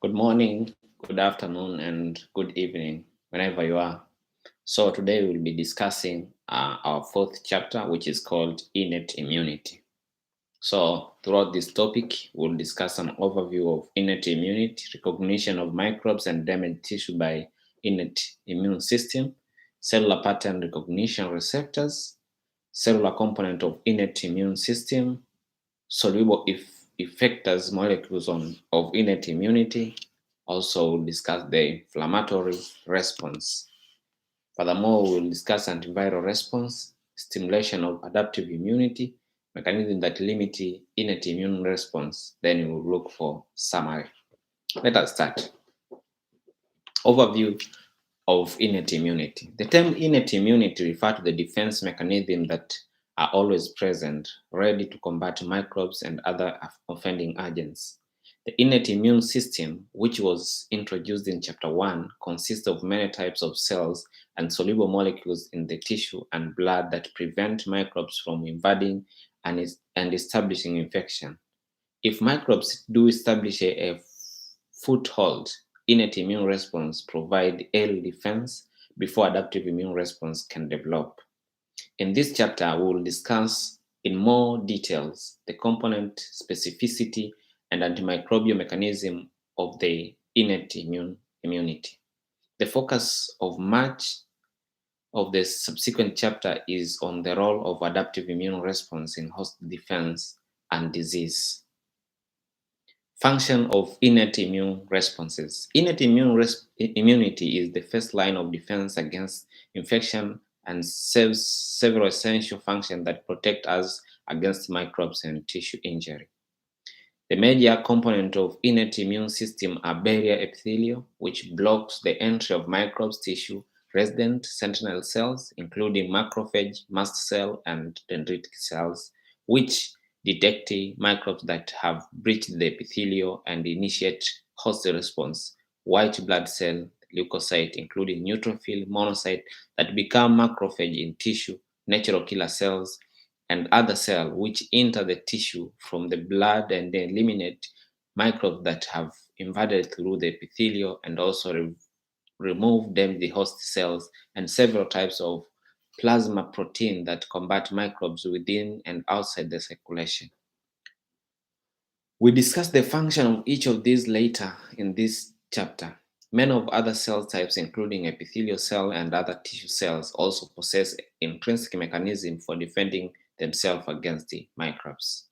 Good morning, good afternoon, and good evening, whenever you are. So, today we'll be discussing our fourth chapter, which is called Innate Immunity. So, throughout this topic, we'll discuss an overview of innate immunity, recognition of microbes and damaged tissue by innate immune system, cellular pattern recognition receptors, cellular component of innate immune system, soluble effectors molecules of innate immunity. Also, we'll discuss the inflammatory response. Furthermore, we'll discuss antiviral response, stimulation of adaptive immunity, mechanism that limit innate immune response. Then we'll look for summary. Let us start. Overview of innate immunity. The term innate immunity refers to the defense mechanism that are always present, ready to combat microbes and other offending agents. The innate immune system, which was introduced in Chapter 1, consists of many types of cells and soluble molecules in the tissue and blood that prevent microbes from invading and establishing infection. If microbes do establish a foothold, innate immune response provide early defense before adaptive immune response can develop. In this chapter, we will discuss in more details the component specificity and antimicrobial mechanism of the innate immunity. The focus of much of the subsequent chapter is on the role of adaptive immune response in host defense and disease. Function of innate immune responses. Innate immunity is the first line of defense against infection and serves several essential functions that protect us against microbes and tissue injury. The major component of innate immune system are barrier epithelial, which blocks the entry of microbes, tissue, resident sentinel cells, including macrophage, mast cell, and dendritic cells, which detect microbes that have breached the epithelium and initiate host response. White blood cell, leukocyte, including neutrophil, monocyte, that become macrophage in tissue, natural killer cells, and other cells which enter the tissue from the blood and then eliminate microbes that have invaded through the epithelium and also remove them the host cells, and several types of plasma protein that combat microbes within and outside the circulation. We discuss the function of each of these later in this chapter. Many of other cell types, including epithelial cell and other tissue cells, also possess intrinsic mechanism for defending themselves against the microbes.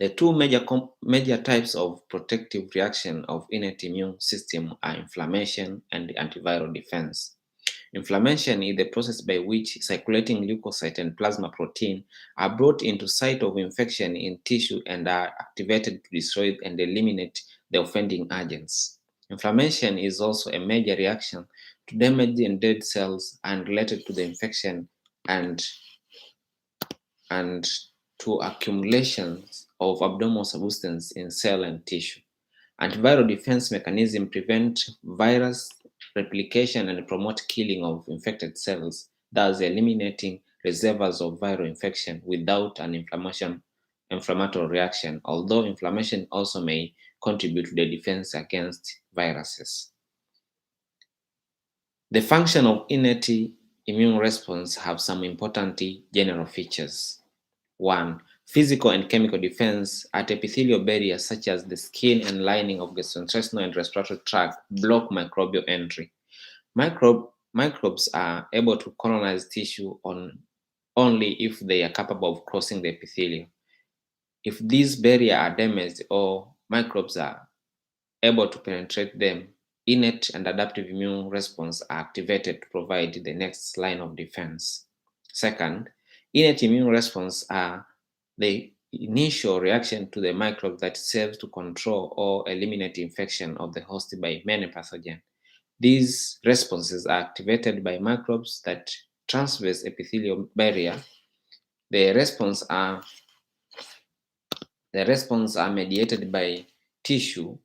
The two major types of protective reaction of innate immune system are inflammation and antiviral defense. Inflammation is the process by which circulating leukocyte and plasma protein are brought into site of infection in tissue and are activated to destroy and eliminate the offending agents. Inflammation is also a major reaction to damaged and dead cells and related to the infection and to accumulations of abnormal substance in cell and tissue. Antiviral defense mechanism prevent virus replication and promote killing of infected cells, thus eliminating reservoirs of viral infection without an inflammatory reaction, although inflammation also may contribute to the defense against viruses. The function of innate immune response have some important general features. 1. Physical and chemical defense at epithelial barriers such as the skin and lining of gastrointestinal and respiratory tract block microbial entry. Microbes are able to colonize tissue only if they are capable of crossing the epithelium. If these barriers are damaged or microbes are able to penetrate them, innate and adaptive immune response are activated to provide the next line of defense. Second, innate immune response are the initial reaction to the microbe that serves to control or eliminate infection of the host by many pathogens. These responses are activated by microbes that transverse epithelial barrier. The response are mediated by tissue,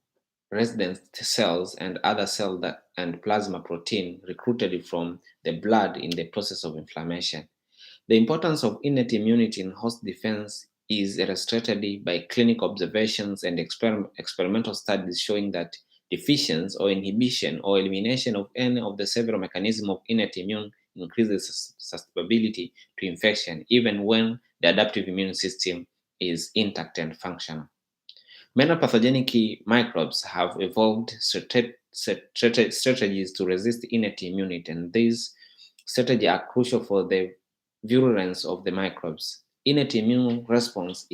resident cells, and other cell and plasma protein recruited from the blood in the process of inflammation. The importance of innate immunity in host defense is illustrated by clinical observations and experimental studies showing that deficiency or inhibition or elimination of any of the several mechanisms of innate immune increases susceptibility to infection, even when the adaptive immune system is intact and functional. Many pathogenic microbes have evolved strategies to resist innate immunity, and these strategies are crucial for the virulence of the microbes. Innate immune response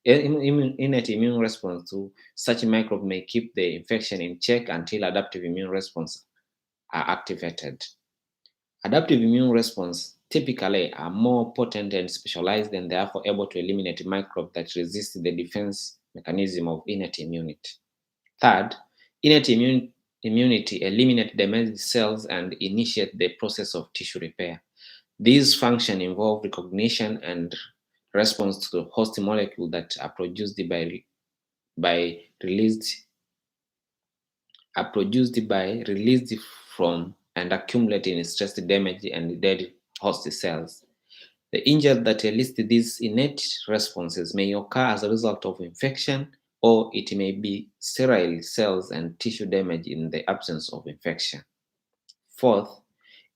to such microbe may keep the infection in check until adaptive immune response are activated. Adaptive immune response typically are more potent and specialized and therefore able to eliminate microbes that resist the defense mechanism of innate immunity. Third, immunity eliminate damaged cells and initiate the process of tissue repair. These functions involve recognition and response to host molecules that are by released released from and accumulate in stress damage and dead host cells. The injury that elicits these innate responses may occur as a result of infection, or it may be sterile cells and tissue damage in the absence of infection. Fourth,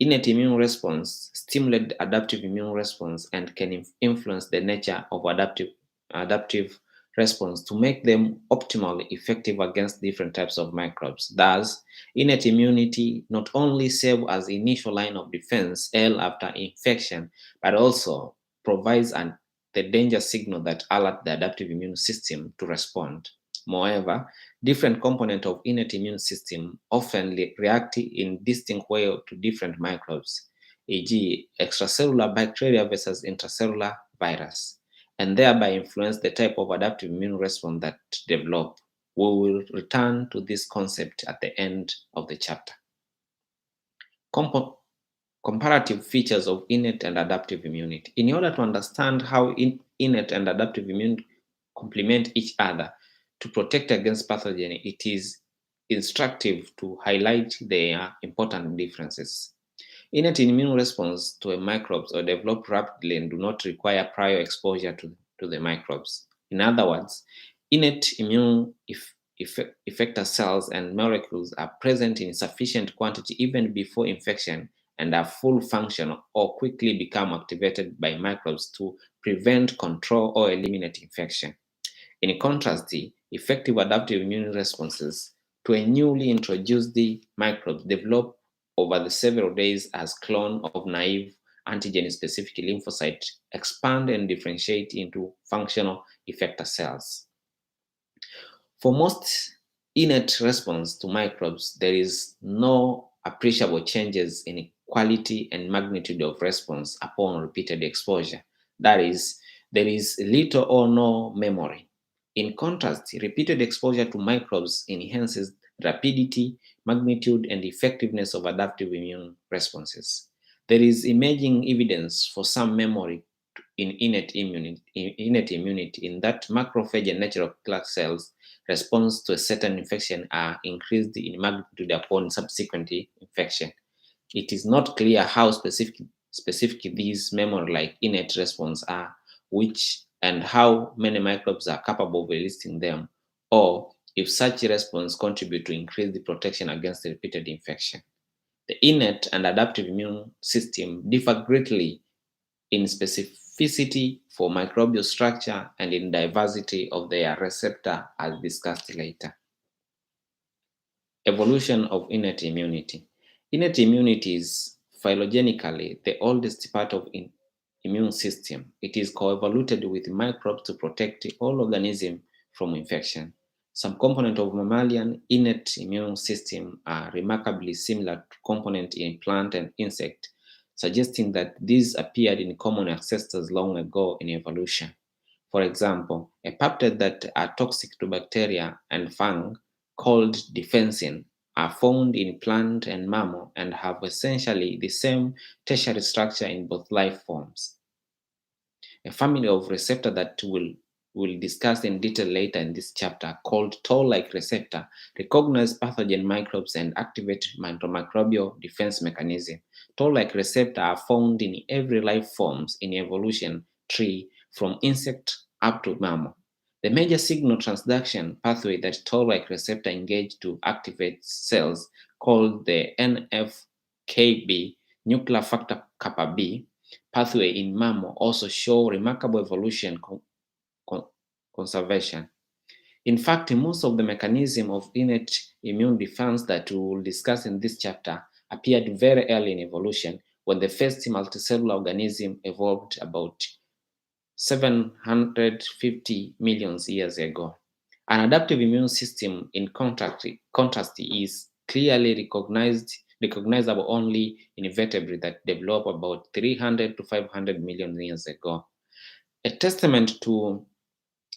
innate immune response stimulate adaptive immune response and can influence the nature of adaptive response to make them optimally effective against different types of microbes. Thus, innate immunity not only serves as initial line of defense after infection, but also provides the danger signal that alert the adaptive immune system to respond. Moreover, different components of innate immune system often react in distinct ways to different microbes, e.g., extracellular bacteria versus intracellular virus, and thereby influence the type of adaptive immune response that develop. We will return to this concept at the end of the chapter. Comparative features of innate and adaptive immunity. In order to understand how innate and adaptive immunity complement each other to protect against pathogen, it is instructive to highlight their important differences. Innate immune response to a microbes or develop rapidly and do not require prior exposure to the microbes. In other words, innate immune effector cells and molecules are present in sufficient quantity even before infection and are full function or quickly become activated by microbes to prevent, control, or eliminate infection. In contrast, the effective adaptive immune responses to a newly introduced microbes develop over the several days as clone of naive antigen-specific lymphocytes expand and differentiate into functional effector cells. For most innate response to microbes, there is no appreciable changes in quality and magnitude of response upon repeated exposure. That is, there is little or no memory. In contrast, repeated exposure to microbes enhances rapidity, magnitude, and effectiveness of adaptive immune responses. There is emerging evidence for some memory in innate immunity in that macrophage and natural killer cells response to a certain infection are increased in magnitude upon subsequent infection. It is not clear how specific these memory-like innate responses are, which and how many microbes are capable of eliciting them, or if such response contribute to increase the protection against repeated infection. The innate and adaptive immune system differ greatly in specificity for microbial structure and in diversity of their receptor, as discussed later. Evolution of innate immunity. Innate immunity is phylogenetically the oldest part of immune system. It is co-evoluted with microbes to protect all organisms from infection. Some components of mammalian innate immune system are remarkably similar to components in plant and insect, suggesting that these appeared in common ancestors long ago in evolution. For example, a peptide that are toxic to bacteria and fungi, called defensin, are found in plant and mammal and have essentially the same tertiary structure in both life forms. A family of receptor that we'll discuss in detail later in this chapter, called toll-like receptor, recognize pathogen microbes and activate microbial defense mechanism. Toll-like receptor are found in every life forms in evolution tree, from insect up to mammal. The major signal transduction pathway that toll-like receptor engage to activate cells, called the NF-κB, nuclear factor kappa B pathway in mammal, also show remarkable evolution conservation. In fact, most of the mechanism of innate immune defense that we will discuss in this chapter appeared very early in evolution, when the first multicellular organism evolved about 750 million years ago. An adaptive immune system, in contrast, is clearly recognizable only in invertebrates that developed about 300 to 500 million years ago. A testament to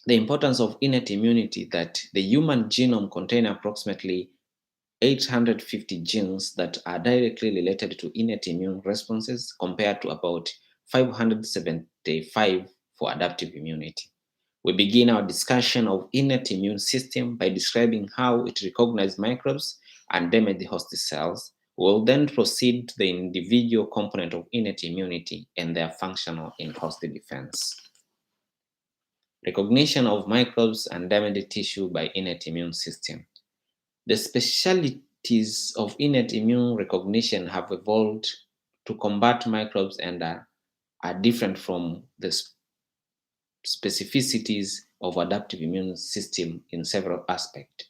the importance of innate immunity that the human genome contains approximately 850 genes that are directly related to innate immune responses, compared to about 575 for adaptive immunity. We begin our discussion of innate immune system by describing how it recognizes microbes and damage the host cells. We will then proceed to the individual component of innate immunity and their functional in host defense. Recognition of microbes and damaged tissue by innate immune system. The specialties of innate immune recognition have evolved to combat microbes and are different from the specificities of adaptive immune system in several aspects.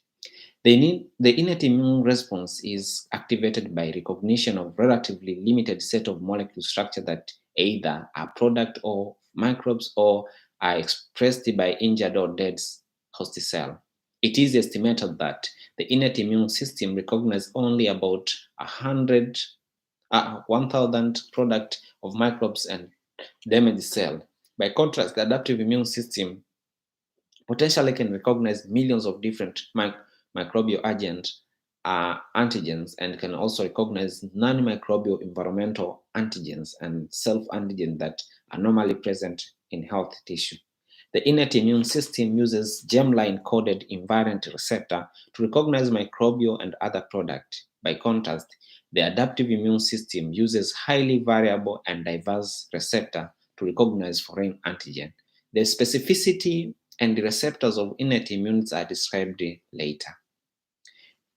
The innate immune response is activated by recognition of relatively limited set of molecule structure that either are product of microbes or are expressed by injured or dead host cell. It is estimated that the innate immune system recognizes only about 1,000 product of microbes and damaged cell. By contrast, the adaptive immune system potentially can recognize millions of different microbial antigens, and can also recognize non-microbial environmental antigens and self-antigens that are normally present in healthy tissue. The innate immune system uses germline-coded invariant receptor to recognize microbial and other products. By contrast, the adaptive immune system uses highly variable and diverse receptor to recognize foreign antigen. The specificity and the receptors of innate immunity are described later.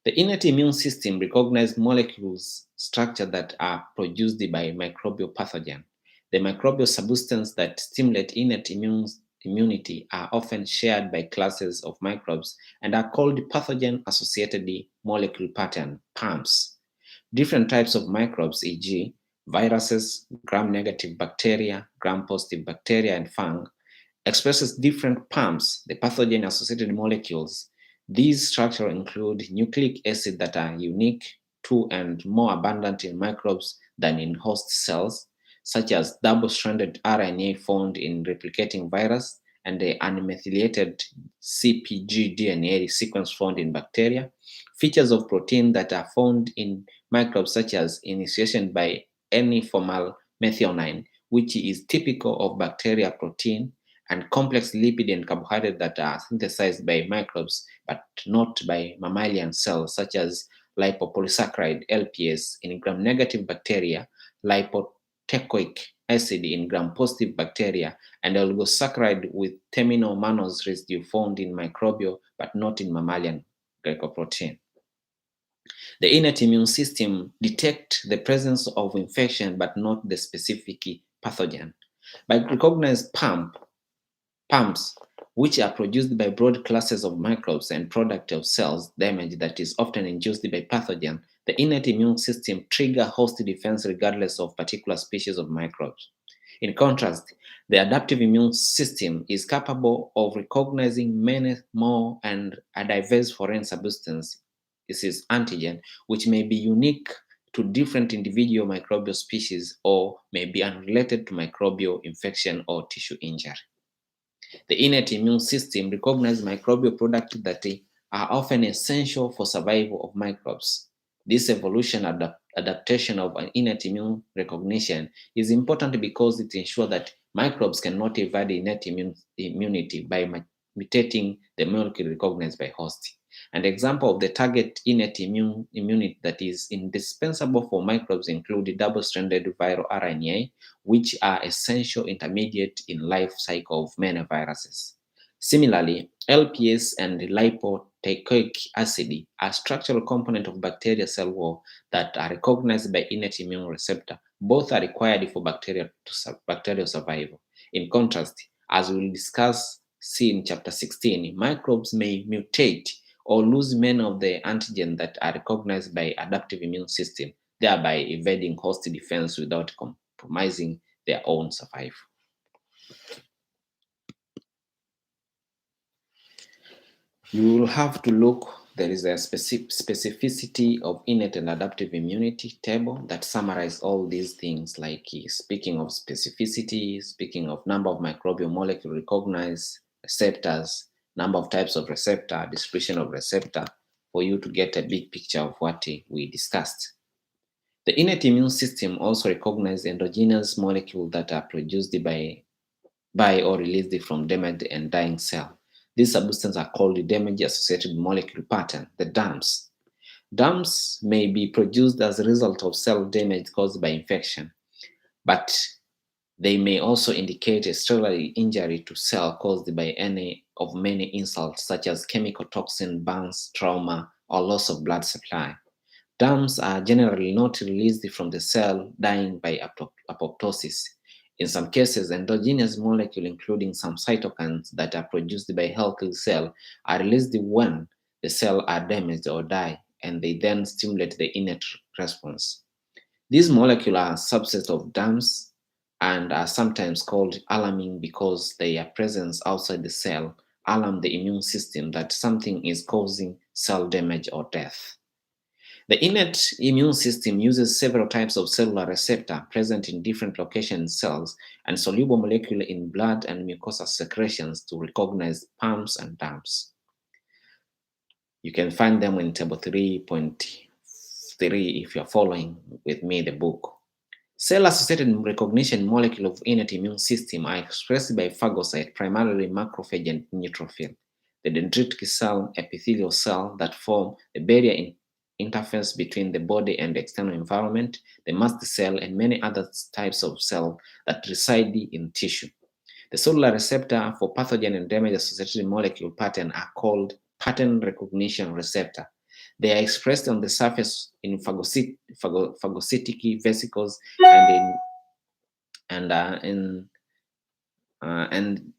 The innate immune system recognizes molecules structure that are produced by microbial pathogen. The microbial substances that stimulate innate immunity are often shared by classes of microbes and are called pathogen-associated molecule pattern, PAMPs. Different types of microbes, e.g., viruses, gram-negative bacteria, gram-positive bacteria, and fungi, expresses different PAMPs, the pathogen-associated molecules. These structures include nucleic acids that are unique to and more abundant in microbes than in host cells, such as double-stranded RNA found in replicating virus and the unmethylated CpG DNA sequence found in bacteria, features of protein that are found in microbes, such as initiation by N-formal methionine, which is typical of bacteria protein, and complex lipid and carbohydrate that are synthesized by microbes but not by mammalian cells, such as lipopolysaccharide (LPS) in gram-negative bacteria, lipoteichoic acid in gram-positive bacteria, and oligosaccharide with terminal mannose residue found in microbial but not in mammalian glycoprotein. The innate immune system detects the presence of infection but not the specific pathogen. By recognizing PAMPs, which are produced by broad classes of microbes and product of cells damage that is often induced by pathogen, the innate immune system triggers host defense regardless of particular species of microbes. In contrast, the adaptive immune system is capable of recognizing many more and a diverse foreign substance, this is antigen, which may be unique to different individual microbial species or may be unrelated to microbial infection or tissue injury. The innate immune system recognizes microbial products that are often essential for survival of microbes. This evolution adaptation of an innate immune recognition is important because it ensures that microbes cannot evade innate immunity by mutating the molecule recognized by host. An example of the target innate immunity that is indispensable for microbes include double-stranded viral RNA, which are essential intermediate in life cycle of many viruses. Similarly, LPS and lipoteichoic acid are structural components of bacterial cell wall that are recognized by innate immune receptor. Both are required for bacterial survival. In contrast, as we will discuss see in chapter 16, microbes may mutate or lose many of the antigens that are recognized by adaptive immune system, thereby evading host defense without compromising their own survival. You will have to look, there is a specificity of innate and adaptive immunity table that summarize all these things, like speaking of specificity, speaking of number of microbial molecules recognized, receptors, number of types of receptor, distribution of receptor, for you to get a big picture of what we discussed. The innate immune system also recognizes endogenous molecules that are produced by or released from damaged and dying cell. These substances are called the damage-associated molecule pattern, the DAMs. DAMs may be produced as a result of cell damage caused by infection, but they may also indicate a cellular injury to cell caused by any of many insults, such as chemical toxin, burns, trauma, or loss of blood supply. DAMs are generally not released from the cell dying by apoptosis. In some cases, endogenous molecules, including some cytokines that are produced by healthy cells, are released when the cells are damaged or die, and they then stimulate the innate response. These molecules are subsets of DAMs and are sometimes called alarming because their presence outside the cell alarm the immune system that something is causing cell damage or death. The innate immune system uses several types of cellular receptor present in different locations in cells and soluble molecules in blood and mucosal secretions to recognize PAMs and DAMs. You can find them in table 3.3 if you're following with me the book. Cell-associated recognition molecules of innate immune system are expressed by phagocyte, primarily macrophage and neutrophil, the dendritic cell, epithelial cell that form the barrier interface between the body and the external environment, the mast cell, and many other types of cells that reside in tissue. The cellular receptor for pathogen and damage-associated molecule pattern are called pattern recognition receptor. They are expressed on the surface in phagocytic vesicles and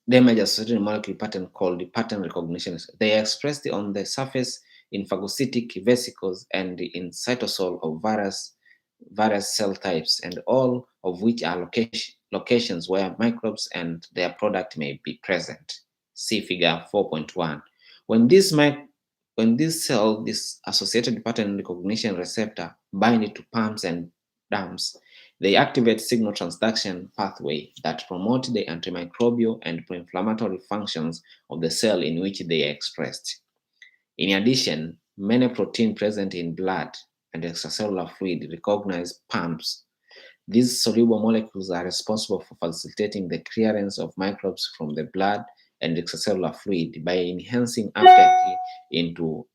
damage-associated molecule pattern called the pattern recognition. They are expressed on the surface in phagocytic vesicles and in cytosol of various cell types, and all of which are locations where microbes and their product may be present. See figure 4.1. When this associated pattern recognition receptor bind to PAMs and DAMs, they activate signal transduction pathway that promote the antimicrobial and pro-inflammatory functions of the cell in which they are expressed. In addition, many proteins present in blood and extracellular fluid recognize PAMs. These soluble molecules are responsible for facilitating the clearance of microbes from the blood and extracellular fluid by enhancing uptake into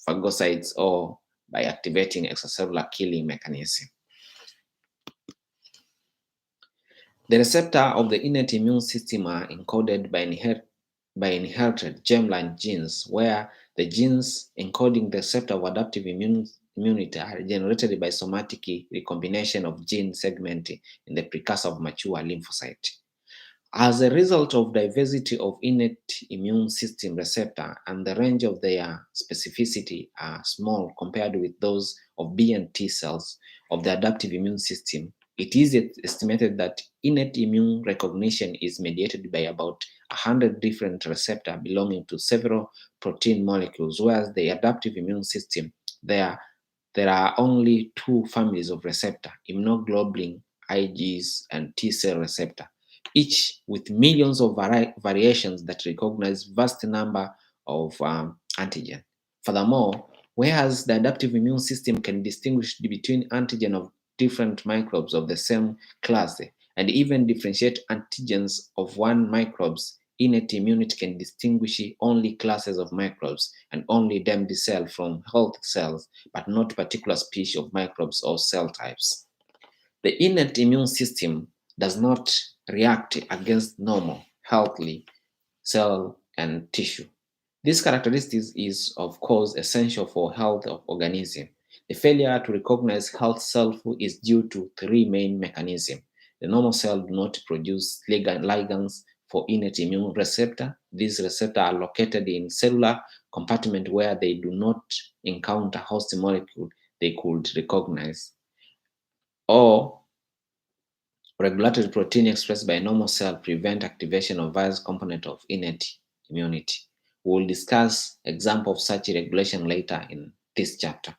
phagocytes or by activating extracellular killing mechanism. The receptor of the innate immune system are encoded by inherited germline genes, where the genes encoding the receptor of adaptive immunity are generated by somatic recombination of gene segment in the precursor of mature lymphocyte. As a result of diversity of innate immune system receptor and the range of their specificity are small compared with those of B and T cells of the adaptive immune system, it is estimated that innate immune recognition is mediated by about 100 different receptors belonging to several protein molecules, whereas the adaptive immune system, there are only two families of receptor, immunoglobulin, IgGs, and T cell receptor, each with millions of variations that recognize vast number of antigen. Furthermore, whereas the adaptive immune system can distinguish between antigen of different microbes of the same class and even differentiate antigens of one microbes, innate immunity can distinguish only classes of microbes and only them the cell from healthy cells, but not particular species of microbes or cell types. The innate immune system does not react against normal, healthy cell and tissue. This characteristic is, of course, essential for health of organism. The failure to recognize health self is due to three main mechanisms. The normal cell do not produce ligands for innate immune receptor. These receptors are located in cellular compartment where they do not encounter host molecule they could recognize. Or regulatory protein expressed by normal cell prevent activation of virus component of innate immunity. We will discuss example of such regulation later in this chapter.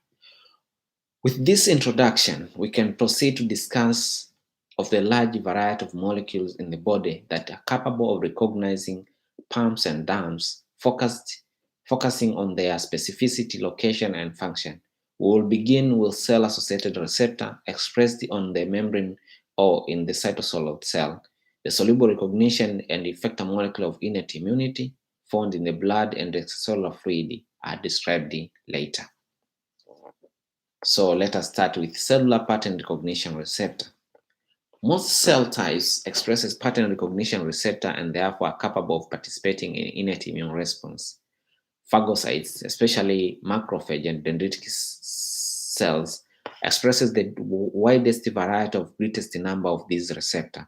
With this introduction, we can proceed to discuss of the large variety of molecules in the body that are capable of recognizing pumps and dumps, focusing on their specificity, location, and function. We will begin with cell-associated receptor expressed on the membrane or in the cytosol of the cell. The soluble recognition and effector molecule of innate immunity found in the blood and extracellular fluid are described later. So let us start with cellular pattern recognition receptor. Most cell types expresses pattern recognition receptor and therefore are capable of participating in innate immune response. Phagocytes, especially macrophage and dendritic cells, expresses the widest variety of greatest number of these receptors.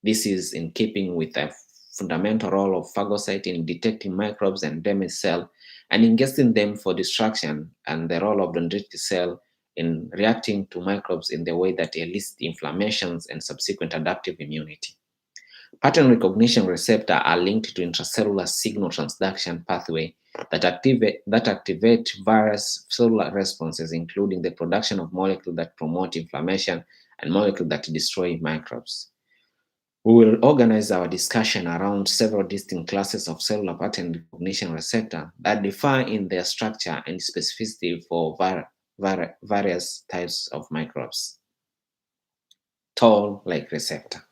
This is in keeping with the fundamental role of phagocyte in detecting microbes and damaged cell and ingesting them for destruction, and the role of dendritic cell in reacting to microbes in the way that elicits inflammations and subsequent adaptive immunity. Pattern recognition receptors are linked to intracellular signal transduction pathway that activate various cellular responses, including the production of molecules that promote inflammation and molecules that destroy microbes. We will organize our discussion around several distinct classes of cellular pattern recognition receptor that differ in their structure and specificity for various types of microbes. Toll-like receptor.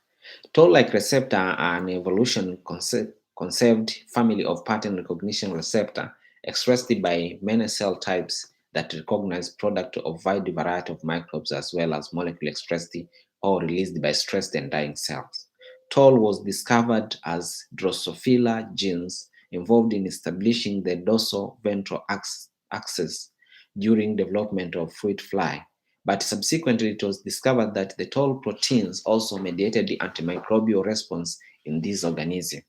Toll-like receptor are an evolution conceived family of pattern recognition receptor expressed by many cell types that recognize product of wide variety of microbes as well as molecule expressed or released by stressed and dying cells. Toll was discovered as Drosophila genes involved in establishing the dorsal ventral axis during development of fruit fly, but subsequently it was discovered that the toll proteins also mediated the antimicrobial response in these organisms.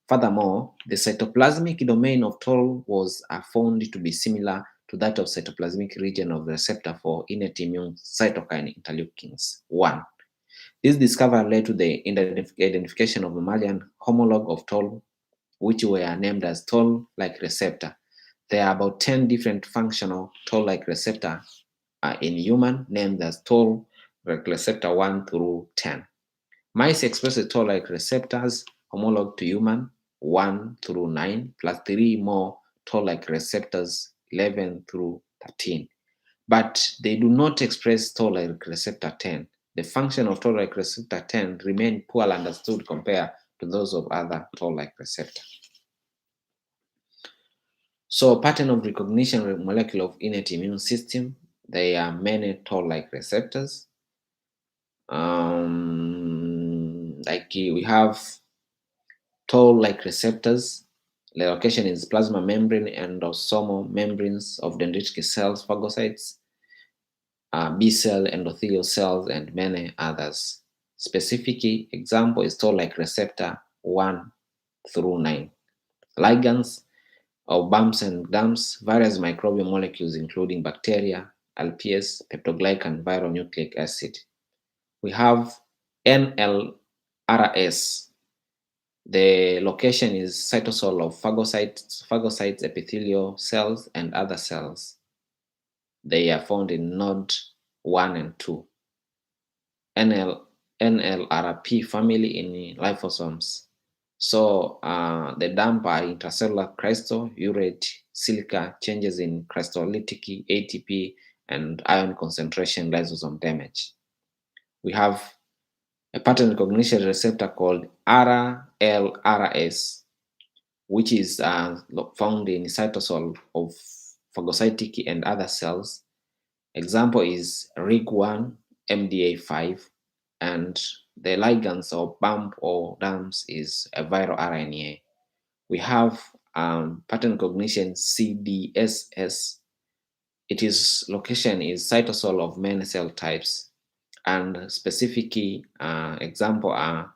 Furthermore, the cytoplasmic domain of toll was found to be similar to that of cytoplasmic region of the receptor for innate immune cytokine interleukins 1. This discovery led to the identification of mammalian homologue of toll, which were named as toll-like receptor. There are about 10 different functional toll-like receptors in human, named as toll-like receptor 1 through 10. Mice express the toll-like receptors homologue to human 1 through 9, plus 3 more toll-like receptors 11 through 13. But they do not express toll-like receptor 10. The function of toll-like receptor 10 remain poorly understood compared to those of other toll-like receptors. So pattern of recognition molecule of innate immune system, there are many toll-like receptors. We have toll-like receptors. The location is plasma membrane and endosomal membranes of dendritic cells, phagocytes, B cell, endothelial cells, and many others. Specific example is toll-like receptor 1 through 9. Ligands of bumps and dumps, various microbial molecules including bacteria, LPS, peptoglycan, viral nucleic acid. We have NLRS. The location is cytosol of phagocytes, epithelial cells, and other cells. They are found in node 1 and 2. NLRP family in lysosomes. So the dump are intracellular crystal, urate, silica, changes in crystallytic ATP, and ion concentration lysosome damage. We have a pattern recognition receptor called RLRS. which is found in cytosol of phagocytic and other cells. Example is RIG1, MDA5, and the ligands or bump or DAMs is a viral RNA. We have pattern cognition CDSS. Its location is cytosol of many cell types, and specific example are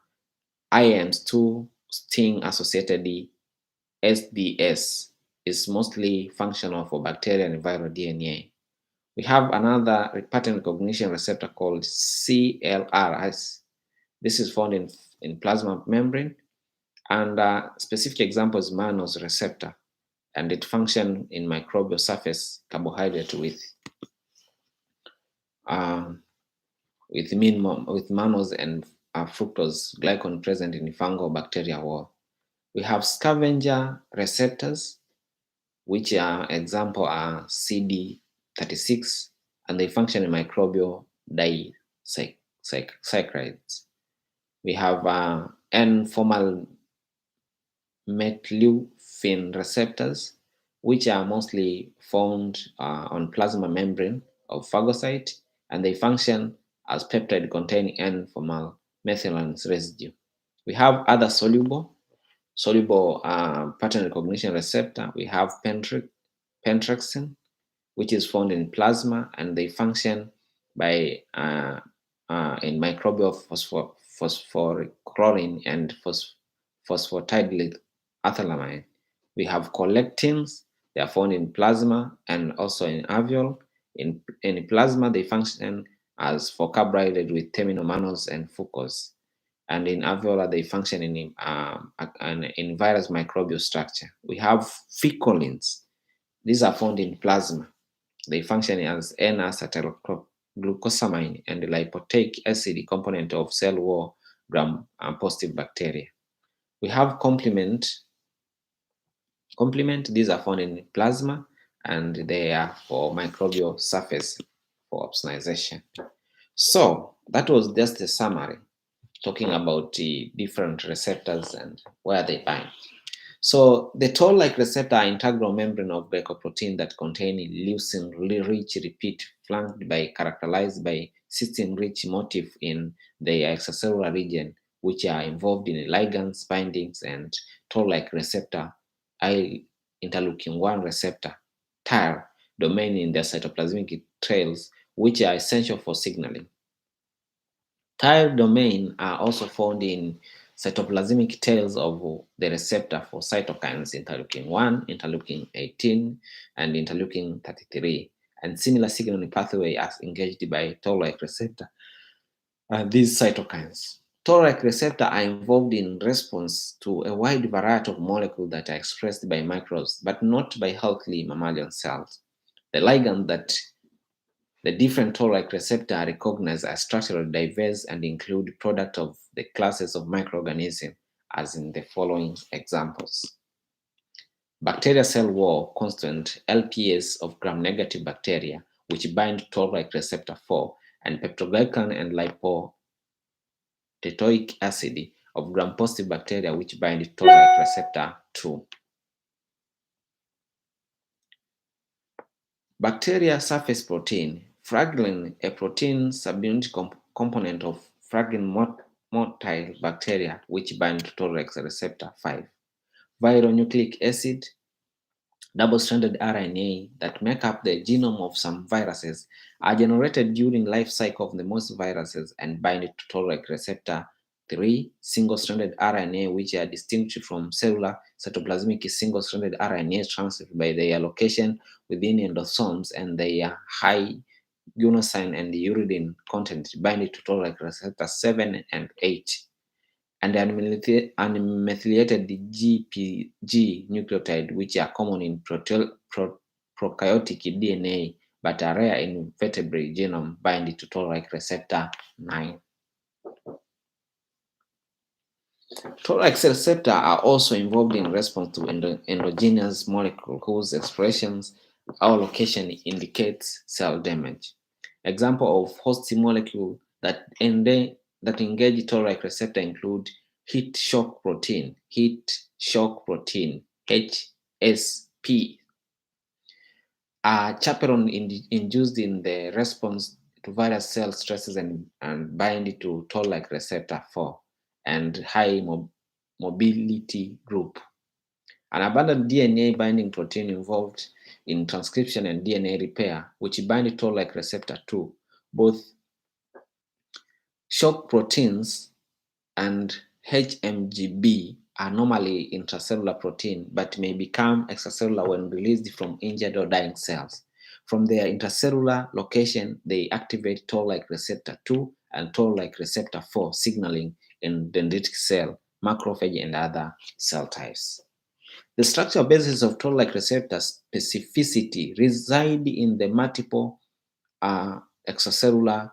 IAMS2 sting associated SDS is mostly functional for bacterial and viral DNA. We have another pattern recognition receptor called CLRS. This is found in plasma membrane, and specific example is mannose receptor, and it functions in microbial surface carbohydrate with mannose and fructose glycan present in the fungal bacteria wall. We have scavenger receptors, which are example are CD36, and they function in microbial disaccharides. We have N-formal methyl receptors, which are mostly found on plasma membrane of phagocyte, and they function as peptide containing N-formal methylene residue. We have other soluble pattern recognition receptor. We have pentraxin, which is found in plasma, and they function by in microbial phosphorylchlorine and phosphatidylethylamine. We have collectins. They are found in plasma and also in alveoli. In plasma, they function as for carbohydrate with terminal mannose and fucose, and in alveolar they function in virus microbial structure. We have ficolins. These are found in plasma. They function as N-acetylglucosamine and lipoic acid component of cell wall gram-positive bacteria. We have complement. These are found in plasma, and they are for microbial surface for opsonization. So that was just a summary talking about the different receptors and where they bind. So the toll-like receptor are integral membrane of glycoprotein that contain leucine-rich repeat flanked by characterized by cysteine-rich motif in the extracellular region, which are involved in ligands, bindings, and toll-like receptor, interleukin-1 receptor, TIR, domain in the cytoplasmic trails, which are essential for signaling. TIR domain are also found in cytoplasmic tails of the receptor for cytokines interleukin-1, interleukin-18, and interleukin-33, and similar signaling pathway as engaged by toll-like receptor. These cytokines. Toll-like receptor are involved in response to a wide variety of molecules that are expressed by microbes, but not by healthy mammalian cells. The ligand that the different toll-like receptors are recognized as structurally diverse and include product of the classes of microorganisms, as in the following examples. Bacteria cell wall constant LPS of gram-negative bacteria, which bind toll-like receptor 4, and peptoglycan and lipoproteoic acid of gram-positive bacteria, which bind toll-like receptor 2. Bacteria surface protein. Fraglin, a protein subunit component of fraglin motile bacteria, which bind to toll-like receptor 5. Viral nucleic acid, double-stranded RNA that make up the genome of some viruses are generated during life cycle of the most viruses and bind to toll-like receptor 3. Single-stranded RNA, which are distinct from cellular cytoplasmic single-stranded RNA transferred by their location within endosomes and their high guanosine and uridine content bind to toll-like receptor 7 and 8. And unmethylated GPG nucleotide, which are common in prokaryotic DNA but are rare in vertebrate genome, bind to toll-like receptor 9. Toll-like receptors are also involved in response to endogenous molecules whose expressions or location indicates cell damage. Example of host molecule that engage toll-like receptor include heat shock protein, heat shock protein, HSP, are chaperone induced in the response to various cell stresses and bind to toll-like receptor 4 and high mobility group. An abundant DNA binding protein involved in transcription and DNA repair, which bind toll-like receptor 2. Both shock proteins and HMGB are normally intracellular protein, but may become extracellular when released from injured or dying cells. From their intracellular location, they activate toll-like receptor 2 and toll-like receptor 4 signaling in dendritic cell, macrophage, and other cell types. The structural basis of toll-like receptor specificity reside in the multiple extracellular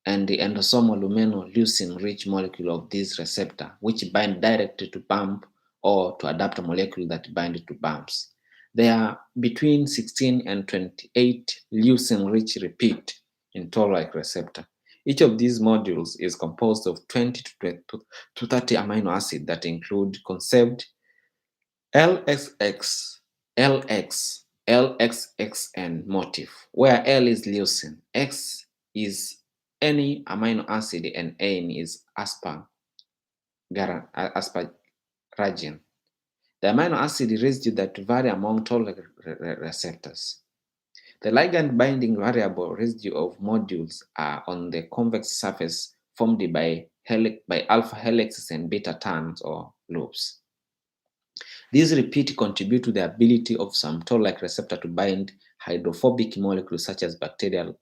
and the endosomal luminoleucine-rich molecule of this receptor, which bind directly to bump or to adapt a molecule that bind to bumps. There are between 16 and 28 leucine-rich repeat in toll-like receptor. Each of these modules is composed of 20 to 30 amino acids that include conserved LXX, LX, LXXN motif, where L is leucine, X is any amino acid, and N is asparagine. The amino acid residue that vary among toll-like receptors. The ligand binding variable residue of modules are on the convex surface formed by alpha helices and beta turns or loops. These repeat contribute to the ability of some toll-like receptor to bind hydrophobic molecules such as bacterial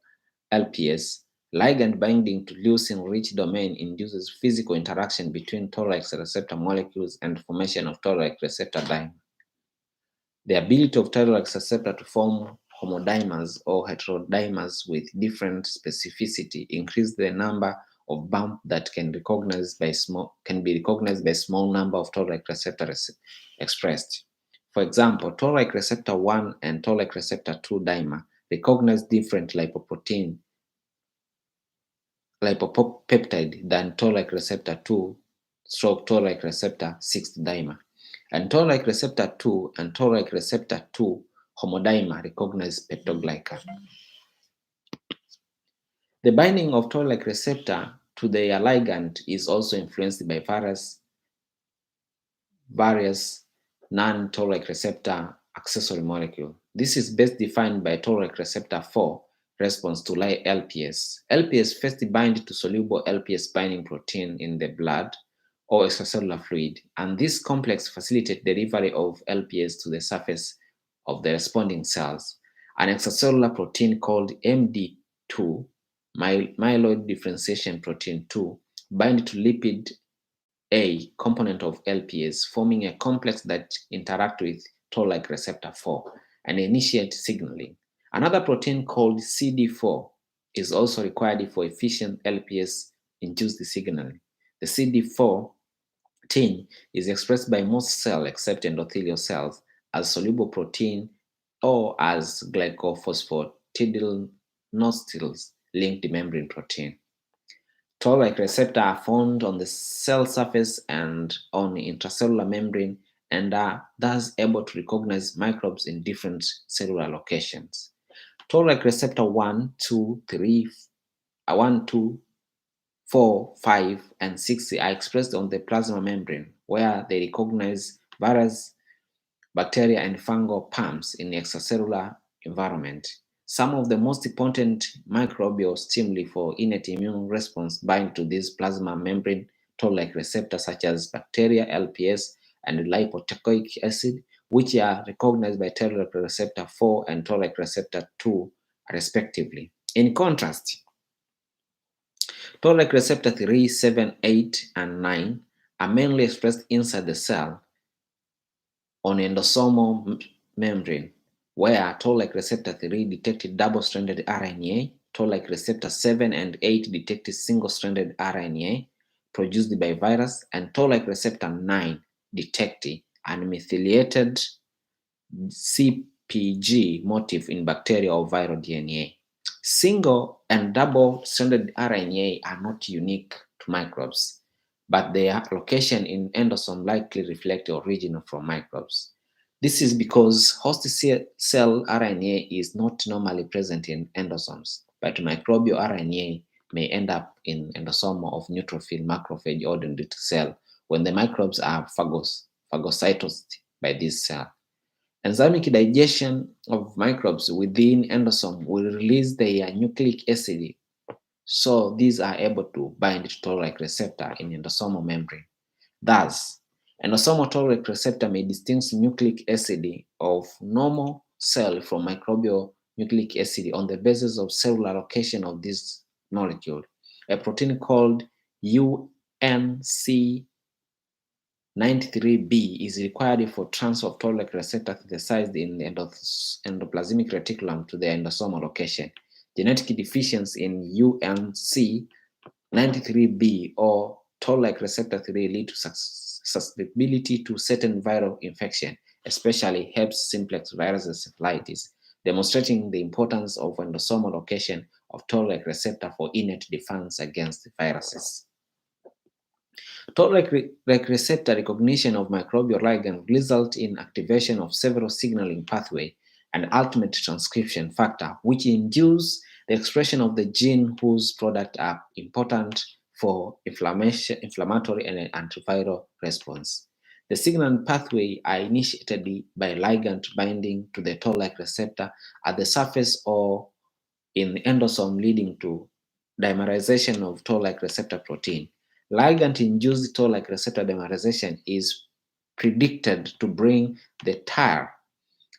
LPS. Ligand binding to leucine-rich domain induces physical interaction between toll-like receptor molecules and formation of toll-like receptor dimer. The ability of toll-like receptor to form homodimers or heterodimers with different specificity increase the number of bump that can be recognized by small number of toll-like receptors expressed. For example, toll-like receptor 1 and toll-like receptor 2 dimer recognize different lipopeptide than toll-like receptor 2 / toll-like receptor 6 dimer. And toll-like receptor 2 and toll-like receptor 2 homodimer recognize peptoglycan. The binding of toll-like receptor to their ligand is also influenced by various non-toll-like receptor accessory molecule. This is best defined by toll-like receptor 4 response to LPS. LPS first bind to soluble LPS binding protein in the blood or extracellular fluid, and this complex facilitates delivery of LPS to the surface of the responding cells. An extracellular protein called MD2, myeloid differentiation protein 2, bind to lipid A component of LPS, forming a complex that interact with toll-like receptor 4 and initiate signaling. Another protein called CD4 is also required for efficient LPS-induced signaling. The CD4 gene is expressed by most cells except endothelial cells as soluble protein or as glycophosphatidylnostyles linked membrane protein. Toll-like receptors are found on the cell surface and on the intracellular membrane and are thus able to recognize microbes in different cellular locations. Toll-like receptor 1, 2, 4, 5, and 6 are expressed on the plasma membrane, where they recognize various bacteria and fungal palms in the extracellular environment. Some of the most potent microbial stimuli for innate immune response bind to this plasma membrane toll-like receptors such as bacteria, LPS, and lipoteichoic acid, which are recognized by toll-like receptor 4 and toll-like receptor 2 respectively. In contrast, toll-like receptor 3, 7, 8, and 9 are mainly expressed inside the cell on endosomal membrane, where toll-like receptor 3 detected double-stranded RNA, toll-like receptor 7 and 8 detected single-stranded RNA produced by virus, and toll-like receptor 9 detected unmethylated CpG motif in bacterial or viral DNA. Single and double-stranded RNA are not unique to microbes. but their location in endosome likely reflect the origin from microbes. This is because host cell RNA is not normally present in endosomes, but microbial RNA may end up in endosome of neutrophil, macrophage, or dendritic cell when the microbes are phagocytosed by this cell. Enzymic digestion of microbes within endosome will release their nucleic acid, so these are able to bind to toll-like receptor in endosomal membrane. Thus, endosomal toll-like receptor may distinguish nucleic acid of normal cell from microbial nucleic acid on the basis of cellular location of this molecule. A protein called UNC93B is required for transfer of toll-like receptor synthesized in the endoplasmic reticulum to the endosomal location. Genetic deficiency in UNC93B or toll-like receptor 3 lead to susceptibility to certain viral infection, especially herpes simplex virus encephalitis, demonstrating the importance of endosomal location of toll-like receptor for innate defense against viruses. Toll-like receptor recognition of microbial ligand result in activation of several signaling pathway and ultimate transcription factor, which induce the expression of the gene whose products are important for inflammatory and antiviral response. The signaling pathway are initiated by ligand binding to the toll-like receptor at the surface or in the endosome, leading to dimerization of toll-like receptor protein. Ligand-induced toll-like receptor dimerization is predicted to bring the TAR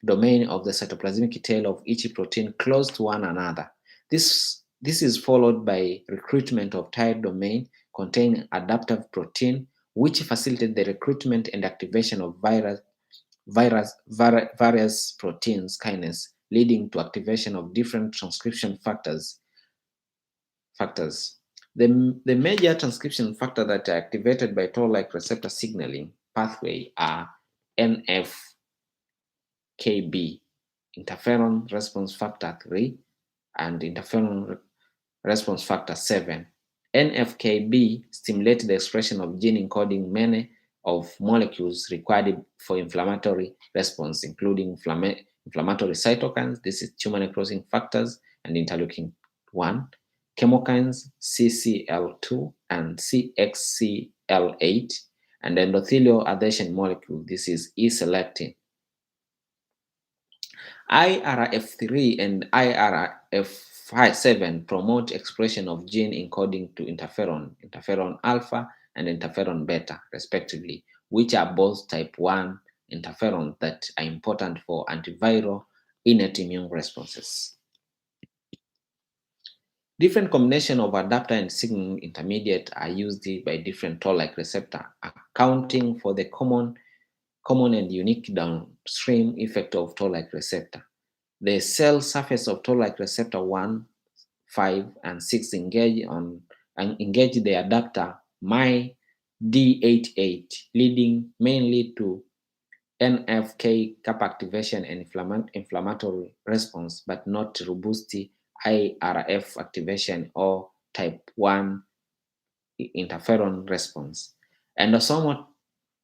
domain of the cytoplasmic tail of each protein close to one another. This is followed by recruitment of TAR domain containing adaptive protein, which facilitate the recruitment and activation of various proteins kinase, leading to activation of different transcription factors. The major transcription factors that are activated by toll-like receptor signaling pathway are NF-κB, interferon response factor 3, and interferon response factor 7. NF-κB stimulates the expression of gene encoding many of molecules required for inflammatory response, including inflammatory cytokines, this is tumor necrosis factors, and interleukin-1, chemokines CCL2 and CXCL8, and endothelial adhesion molecule, this is E-selectin. IRF3 and IRF7 promote expression of gene encoding to interferon alpha and interferon beta, respectively, which are both type 1 interferons that are important for antiviral innate immune responses. Different combinations of adapter and signaling intermediate are used by different toll-like receptor, accounting for the common and unique downstream effect of toll-like receptor. The cell surface of toll-like receptor 1, 5, and 6 engage the adapter MyD88, leading mainly to NF-κ activation and inflammatory response, but not robust IRF activation or type 1 interferon response. Endosomal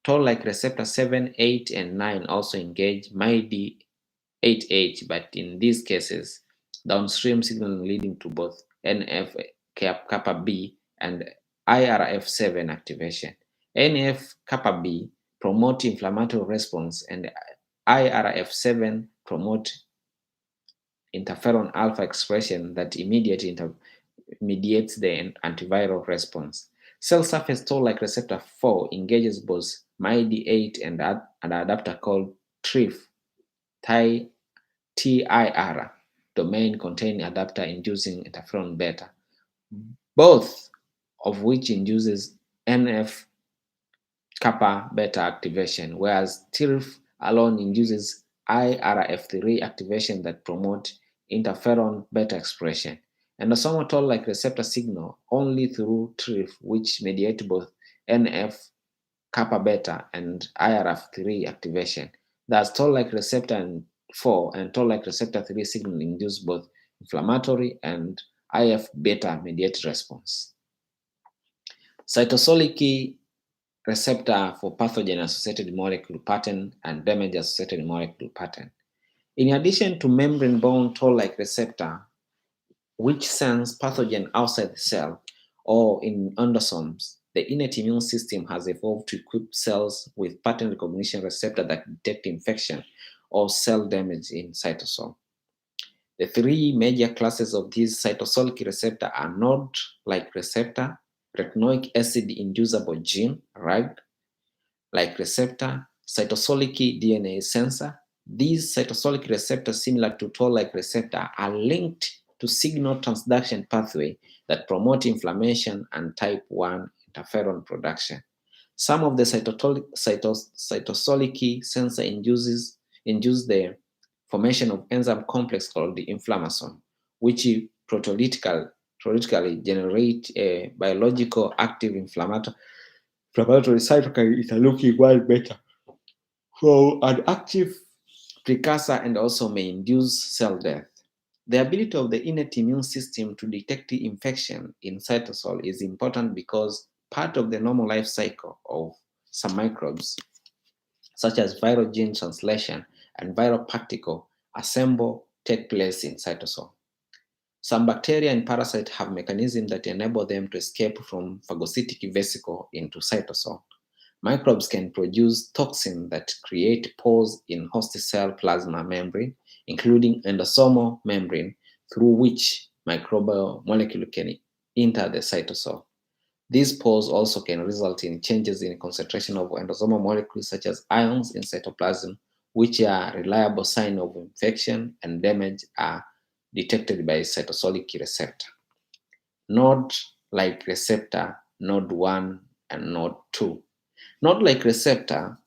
toll-like receptor 7, 8, and 9 also engage MyD88, but in these cases, downstream signaling leading to both NF-kappa B and IRF7 activation. NF-kappa B promote inflammatory response, and IRF7 promote interferon alpha expression that immediately mediates the antiviral response. Cell surface toll-like receptor 4 engages both MyD8 and an adapter called TRIF, TIR, domain containing adapter inducing interferon beta, both of which induces NF kappa beta activation, whereas TRIF alone induces IRF3 activation that promote interferon beta expression. Endosomal toll-like receptor signal only through TRIF, which mediate both NF kappa beta and IRF3 activation. Thus, toll-like receptor 4 and toll-like receptor 3 signal induce both inflammatory and IF beta mediated response. Cytosolic receptor for pathogen-associated molecule pattern and damage-associated molecule pattern. In addition to membrane-bound toll-like receptor, which sense pathogen outside the cell or in endosomes, the innate immune system has evolved to equip cells with pattern recognition receptor that detect infection or cell damage in cytosol. The three major classes of these cytosolic receptor are node-like receptor, retinoic acid inducible gene, RAG-like receptor, cytosolic DNA sensor. These cytosolic receptors, similar to toll-like receptor, are linked to signal transduction pathway that promote inflammation and type 1 interferon production. Some of the cytosolic sensor induce the formation of enzyme complex called the inflammasome, which proteolytically generate a biological active inflammatory cytokine interleukin-1 beta from an active precursor and also may induce cell death. The ability of the innate immune system to detect the infection in cytosol is important because part of the normal life cycle of some microbes, such as viral gene translation and viral particle assemble, take place in cytosol. Some bacteria and parasites have mechanisms that enable them to escape from phagocytic vesicle into cytosol. Microbes can produce toxins that create pores in host cell plasma membrane, including endosomal membrane, through which microbial molecule can enter the cytosol. These pores also can result in changes in concentration of endosomal molecules such as ions in cytoplasm, which are reliable sign of infection and damage are detected by cytosolic receptor. Node-like receptor, node 1 and node 2. Node-like receptor,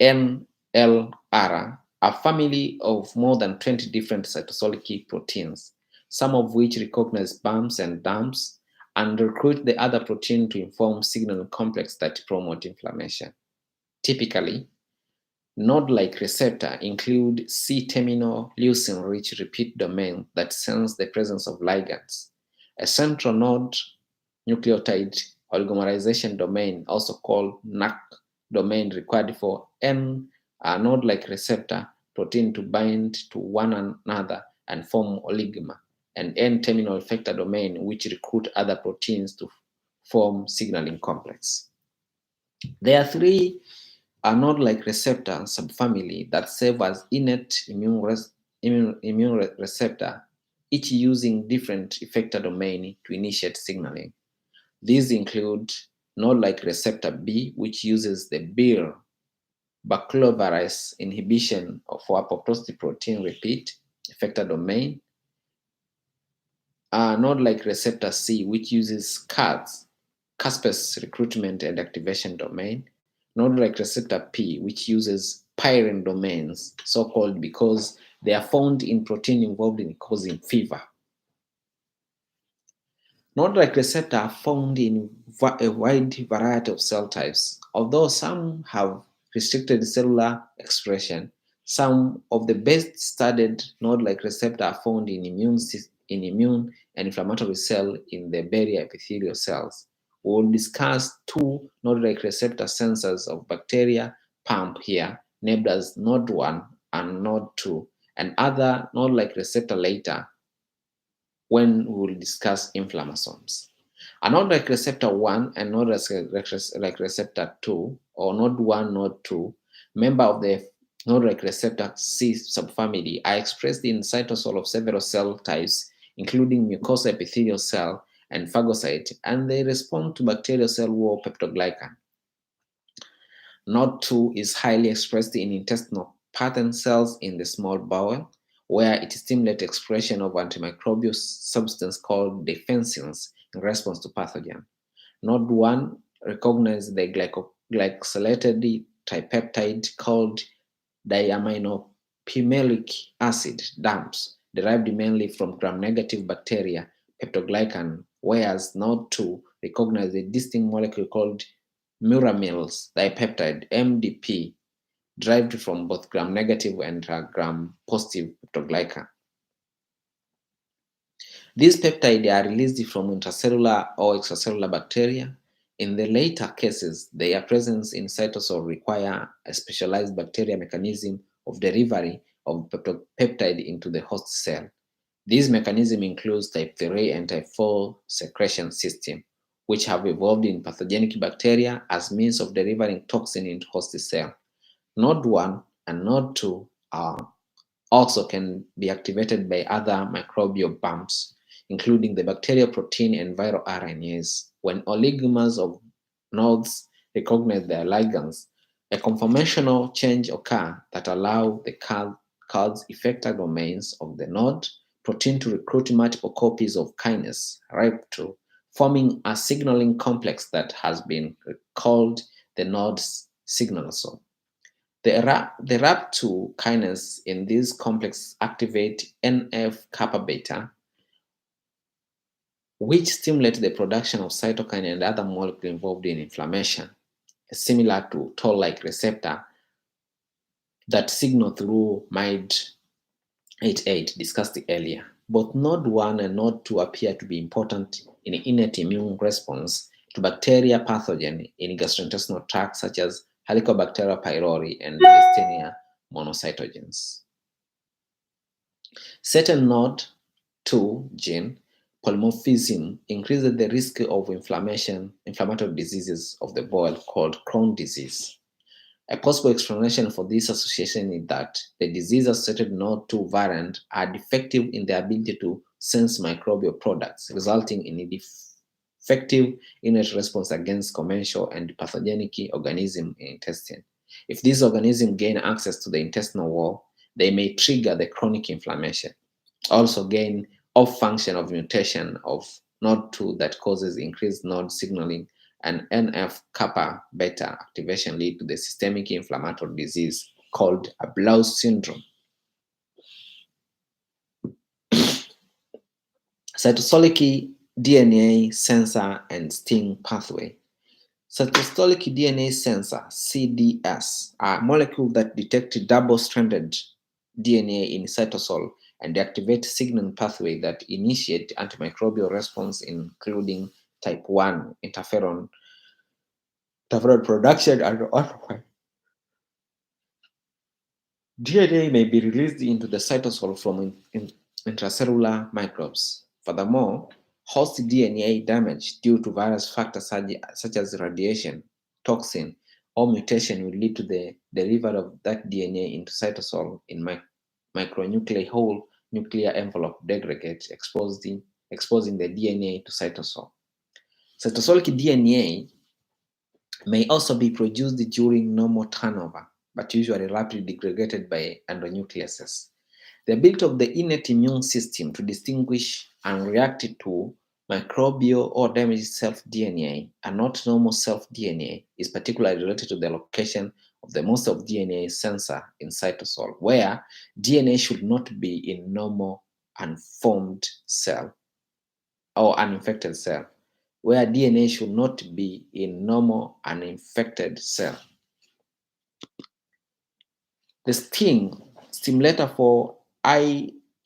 NLR, a family of more than 20 different cytosolic proteins, some of which recognize bumps and dumps and recruit the other protein to inform signaling complex that promote inflammation. Typically, node-like receptor include C-terminal leucine-rich repeat domain that sense the presence of ligands, a central node nucleotide oligomerization domain, also called NAC domain, required for N node-like receptor protein to bind to one another and form oligomer, and N-terminal effector domain, which recruit other proteins to form signaling complex. There are three node-like receptor subfamily that serve as innate immune receptor, each using different effector domain to initiate signaling. These include node-like receptor B, which uses the BIR baculovirus inhibition for apoptotic protein repeat effector domain. Node-like receptor C, which uses caspase recruitment and activation domain. Node-like receptor P, which uses pyrene domains, so-called because they are found in protein involved in causing fever. Node-like receptors are found in a wide variety of cell types. Although some have restricted cellular expression, some of the best studied node-like receptors are found in immune and inflammatory cells in the barrier epithelial cells. We will discuss two node-like receptor sensors of bacteria pump here, named as node 1 and node 2, and other node-like receptor later when we will discuss inflammasomes. A node-like receptor 1 and node-like receptor 2, or node 1, node 2, member of the node-like receptor C subfamily are expressed in cytosol of several cell types, including mucosal epithelial cell and phagocyte, and they respond to bacterial cell wall peptoglycan. Node 2 is highly expressed in intestinal pattern cells in the small bowel, where it stimulates expression of antimicrobial substance called defensins in response to pathogen. Node 1 recognizes the glycosylated tripeptide called diaminopimelic acid, DAMPs, derived mainly from gram-negative bacteria peptoglycan, whereas Node 2 recognizes a distinct molecule called muramyls dipeptide, MDP, derived from both gram-negative and gram-positive peptoglycan. These peptides are released from intracellular or extracellular bacteria, In the later cases, their presence in cytosol require a specialized bacteria mechanism of delivery of peptide into the host cell. This mechanism includes type 3 and type 4 secretion system, which have evolved in pathogenic bacteria as means of delivering toxin into host cell. Node 1 and node 2 are also can be activated by other microbial bumps, including the bacterial protein and viral RNAs. When oligomers of nodes recognize their ligands, a conformational change occurs that allow the card's effector domains of the node protein to recruit multiple copies of kinase RIP2, forming a signaling complex that has been called the node's signalosome. The RAP2 kinase in this complex activate NF-kappa beta, which stimulate the production of cytokine and other molecules involved in inflammation, similar to toll-like receptor that signal through MID88 discussed earlier. Both node 1 and node 2 appear to be important in innate immune response to bacteria pathogen in gastrointestinal tract such as Helicobacter pylori and Yersinia monocytogenes. Certain node 2 gene polymorphism increases the risk of inflammatory diseases of the bowel called Crohn's disease. A possible explanation for this association is that the disease-associated node 2 variants are defective in their ability to sense microbial products, resulting in a defective innate response against commensal and pathogenic organisms in intestine. If these organisms gain access to the intestinal wall, they may trigger the chronic inflammation. Also gain off function of mutation of node 2 that causes increased node signaling and NF-kappa beta activation lead to the systemic inflammatory disease called a Blou's syndrome. Cytosolic DNA sensor and STING pathway. Cytosolic DNA sensor, CDS, are molecules that detect double-stranded DNA in cytosol and activate signaling pathway that initiate antimicrobial response, including type 1 interferon production and autophagy. DNA may be released into the cytosol from intracellular microbes. Furthermore, host DNA damage due to virus factors such as radiation, toxin, or mutation will lead to the delivery of that DNA into cytosol in micronuclei whole nuclear envelope degradate, exposing the DNA to cytosol. Cytosolic DNA may also be produced during normal turnover, but usually rapidly degraded by endonucleases. The ability of the innate immune system to distinguish and react to microbial or damaged self-DNA and not normal self-DNA is particularly related to the location of the most of DNA sensor in cytosol, where DNA should not be in normal unformed cell or uninfected cell, where DNA should not be in normal uninfected cell. The stimulator for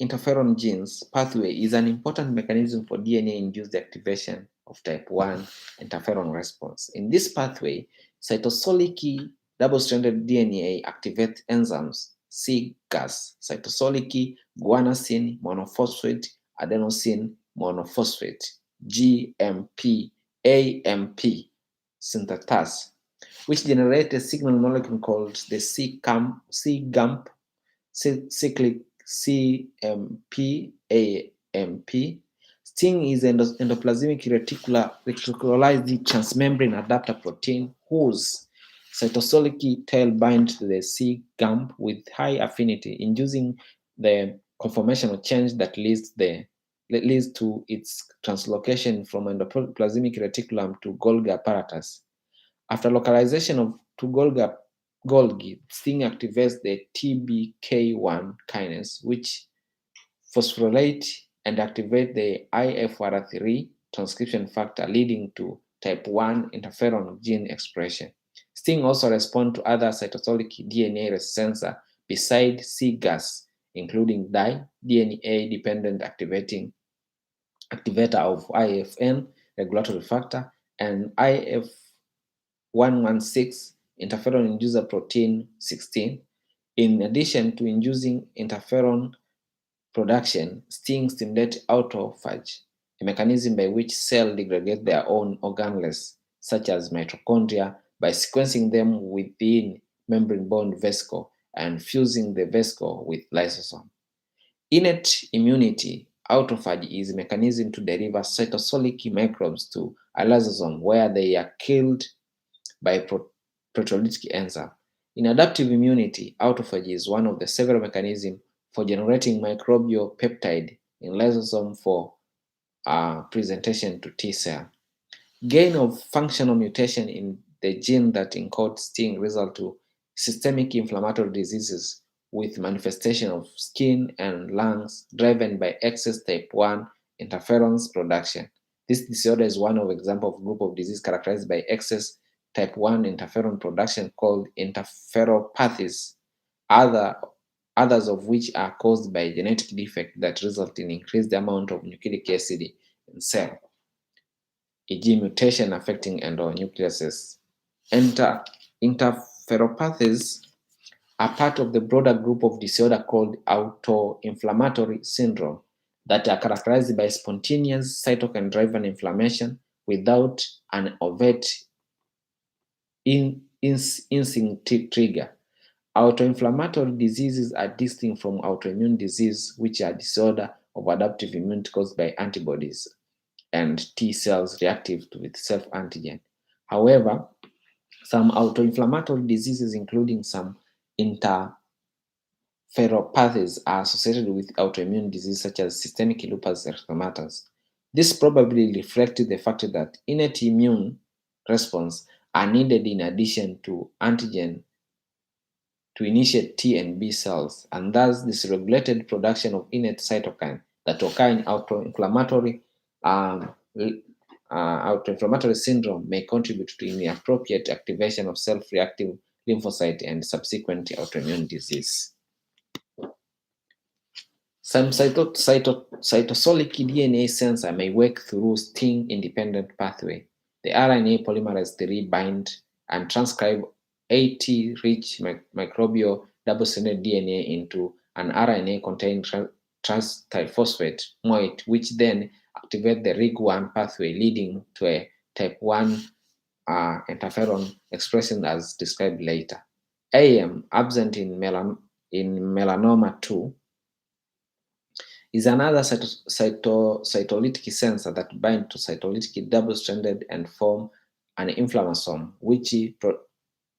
interferon genes pathway is an important mechanism for DNA-induced activation of type 1 interferon response. In this pathway, cytosolic double-stranded DNA activates enzymes CGAS, cytosolic guanosine monophosphate adenosine monophosphate, GMP, AMP synthetase, which generate a signal molecule called the CGAMP, cyclic CMP-AMP. STING is endoplasmic reticularized transmembrane adapter protein whose cytosolic tail binds to the CGAMP with high affinity, inducing the conformational change that leads to its translocation from endoplasmic reticulum to Golgi apparatus. After localization to Golgi, STING activates the TBK1 kinase, which phosphorylate and activate the IFR3 transcription factor, leading to type 1 interferon gene expression. STING also responds to other cytosolic DNA sensor besides CGAS, including DNA-dependent activator of IFN regulatory factor, and IF116 interferon inducer protein 16. In addition to inducing interferon production, STING stimulates autophagy, a mechanism by which cells degrade their own organelles, such as mitochondria, by sequencing them within membrane-bound vesicle and fusing the vesicle with lysosome. Innate immunity, autophagy, is a mechanism to deliver cytosolic microbes to a lysosome where they are killed by proteolytic enzyme. In adaptive immunity, autophagy is one of the several mechanisms for generating microbial peptide in lysosome for presentation to T cell. Gain of functional mutation in the gene that encodes STING result to systemic inflammatory diseases with manifestation of skin and lungs driven by excess type 1 interferons production. This disorder is one of example of group of disease characterized by excess type 1 interferon production called interferopathies, others of which are caused by genetic defect that result in increased amount of nucleic acid in cell, e.g. mutation affecting endonucleases. Interferopathies are part of the broader group of disorder called autoinflammatory syndrome that are characterized by spontaneous cytokine-driven inflammation without an overt instinct trigger. Autoinflammatory diseases are distinct from autoimmune disease, which are disorder of adaptive immunity caused by antibodies and T cells reactive to with self-antigen. However, some autoinflammatory diseases, including some interferopathies, are associated with autoimmune disease such as systemic lupus erythematosus. This probably reflected the fact that innate immune response are needed in addition to antigen to initiate T and B cells, and thus dysregulated production of innate cytokine that occur in autoinflammatory syndrome may contribute to inappropriate activation of self-reactive lymphocyte and subsequent autoimmune disease. Some cytosolic DNA sensor may work through STING-independent pathway. The RNA polymerase III bind and transcribe AT-rich microbial double-stranded DNA into an RNA-containing trans-triphosphate moiety, which then activate the RIG1 pathway, leading to a type 1 interferon expression as described later. AM, absent in melanoma 2, is another cytolytic sensor that bind to cytolytic double-stranded and form an inflammasome, which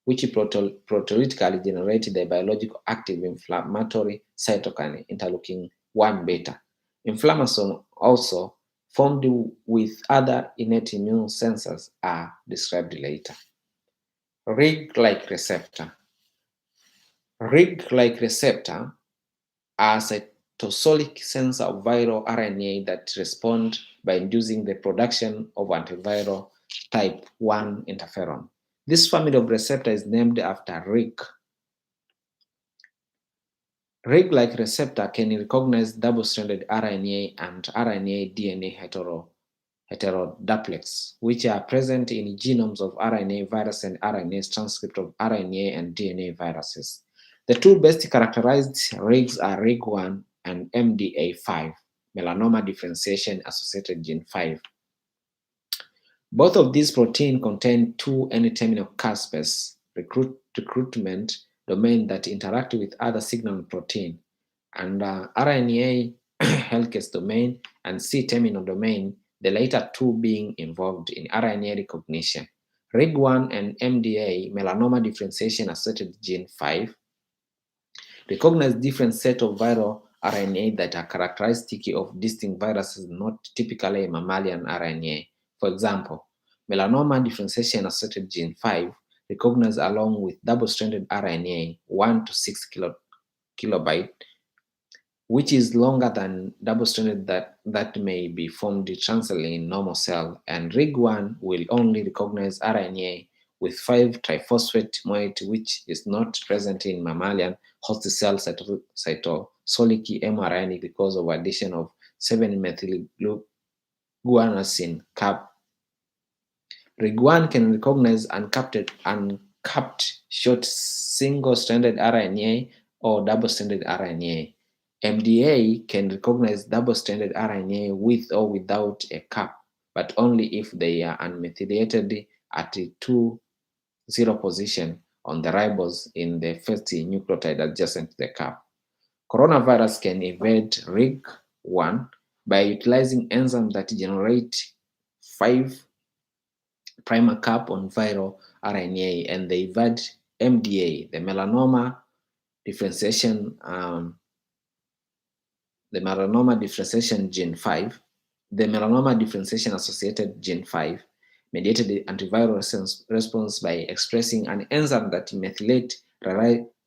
proteolytically generate the biological active inflammatory cytokine interleukin-1 beta. Inflammasome, also formed with other innate immune sensors, are described later. Rig-like receptor. Rig-like receptor are cytosolic sensor of viral RNA that respond by inducing the production of antiviral type 1 interferon. This family of receptor is named after Rig. Rig-like receptor can recognize double-stranded RNA and RNA-DNA heteroduplex, which are present in genomes of RNA virus and RNase transcript of RNA and DNA viruses. The two best characterized rigs are RIG1 and MDA5, melanoma differentiation associated gene 5. Both of these proteins contain two N-terminal caspase recruitment domain that interact with other signal protein, and RNA helicase domain and C-terminal domain, the latter two being involved in RNA recognition. RIG1 and MDA, melanoma differentiation associated gene 5, recognize different set of viral RNA that are characteristic of distinct viruses, not typically mammalian RNA. For example, melanoma differentiation associated gene 5 recognized along with double-stranded RNA 1 to 6 kilobyte, which is longer than double-stranded that may be formed transiently in normal cell, and RIG1 will only recognize RNA with 5 triphosphate moiety, which is not present in mammalian host cell cytosolic mRNA because of addition of 7-methylguanosine cap RIG1 can recognize uncapped short single-stranded RNA or double-stranded RNA. MDA can recognize double-stranded RNA with or without a cap, but only if they are unmethylated at a 2,0 position on the ribose in the first nucleotide adjacent to the cap. Coronavirus can evade RIG1 by utilizing enzymes that generate 5' cap on viral RNA, and they evade MDA, the melanoma differentiation gene 5, the melanoma differentiation associated gene 5, mediated antiviral response by expressing an enzyme that methylate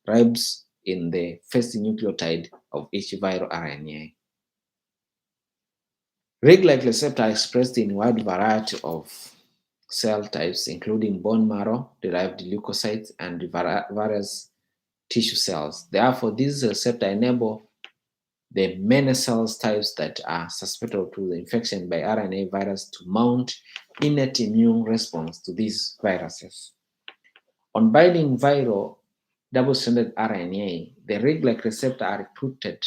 ribes in the first nucleotide of each viral RNA. RIG-like receptors are expressed in a wide variety of cell types, including bone marrow-derived leukocytes and various tissue cells. Therefore, these receptors enable the many cell types that are susceptible to the infection by RNA virus to mount innate immune response to these viruses. On binding viral double-stranded RNA, the RIG-like receptors are recruited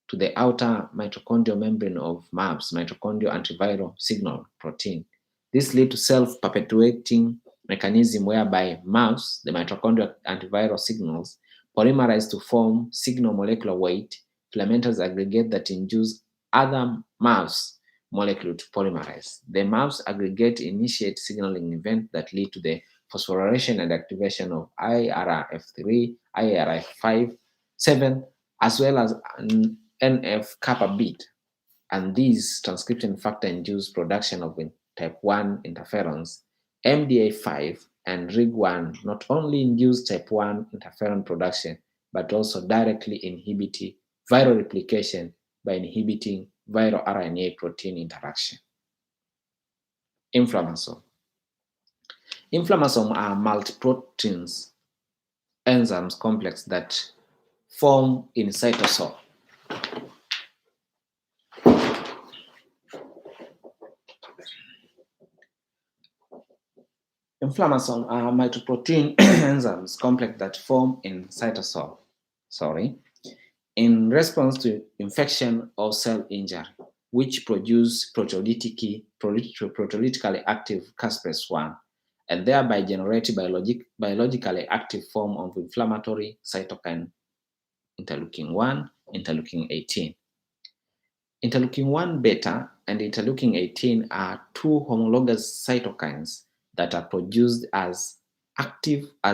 to the outer mitochondrial membrane of MABs, mitochondrial antiviral signal protein. This leads to self-perpetuating mechanism whereby MABs, the mitochondrial antiviral signals, polymerize to form signal molecular weight filamentous aggregate that induce other MABs molecule to polymerize. The MABs aggregate initiate signaling event that lead to the phosphorylation and activation of IRF3, IRF5, 7, as well as NF-kappa beta, and these transcription factor induce production of type 1 interferons. MDA5 and RIG1 not only induce type 1 interferon production, but also directly inhibit viral replication by inhibiting viral RNA protein interaction. Inflammasome. Inflammasomes are multiproteins enzymes complex that form in cytosol. Inflammasomes are multiprotein enzymes complex that form in cytosol. In response to infection or cell injury, which produce proteolytically active caspase-1 and thereby generate biologically active form of inflammatory cytokine interleukin-1, interleukin-18. Interleukin-1 beta and interleukin-18 are two homologous cytokines that are produced as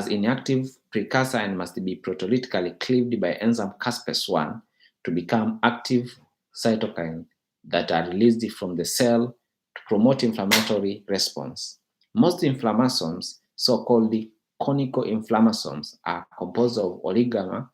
inactive precursor and must be proteolytically cleaved by enzyme caspase-1 to become active cytokine that are released from the cell to promote inflammatory response. Most inflammasomes, so-called conical inflammasomes, are composed of oligomer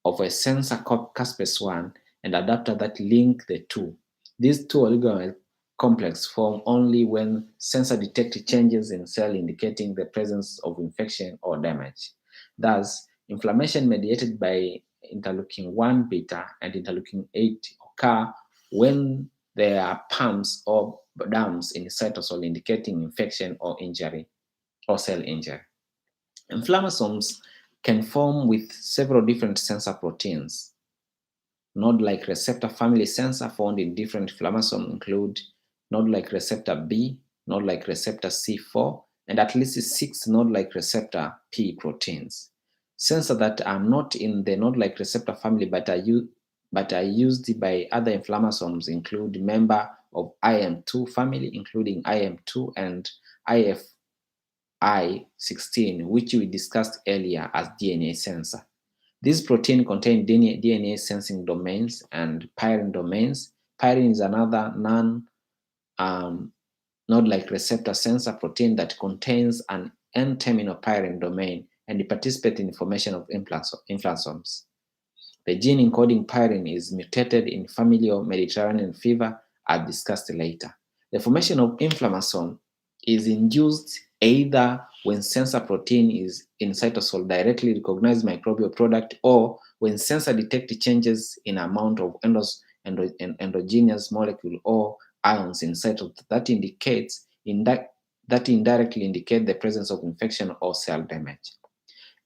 of a sensor caspase-1 and adapter that link the two. These two oligomer complex form only when sensor detect changes in cell indicating the presence of infection or damage. Thus, inflammation mediated by interleukin-1 beta and interleukin-8 occur when there are pumps or dams in cytosol indicating infection or injury or cell injury. Inflammasomes can form with several different sensor proteins. Node-like receptor family sensor found in different inflammasomes include node-like receptor B, node-like receptor C4, and at least 6 node-like receptor P proteins. Sensors that are not in the node-like receptor family but are used by other inflammasomes include member of IM2 family, including IM2 and IFI16, which we discussed earlier as DNA sensor. These proteins contain DNA sensing domains and pyrin domains. Pyrin is another node-like receptor sensor protein that contains an N-terminal pyrin domain and participates in formation of inflammasomes. The gene encoding pyrin is mutated in familial Mediterranean fever, as discussed later. The formation of inflammasome is induced either when sensor protein is in cytosol directly recognize microbial product, or when sensor detect changes in amount of endogenous molecule or ions in cytosol that indicates that indirectly indicate the presence of infection or cell damage.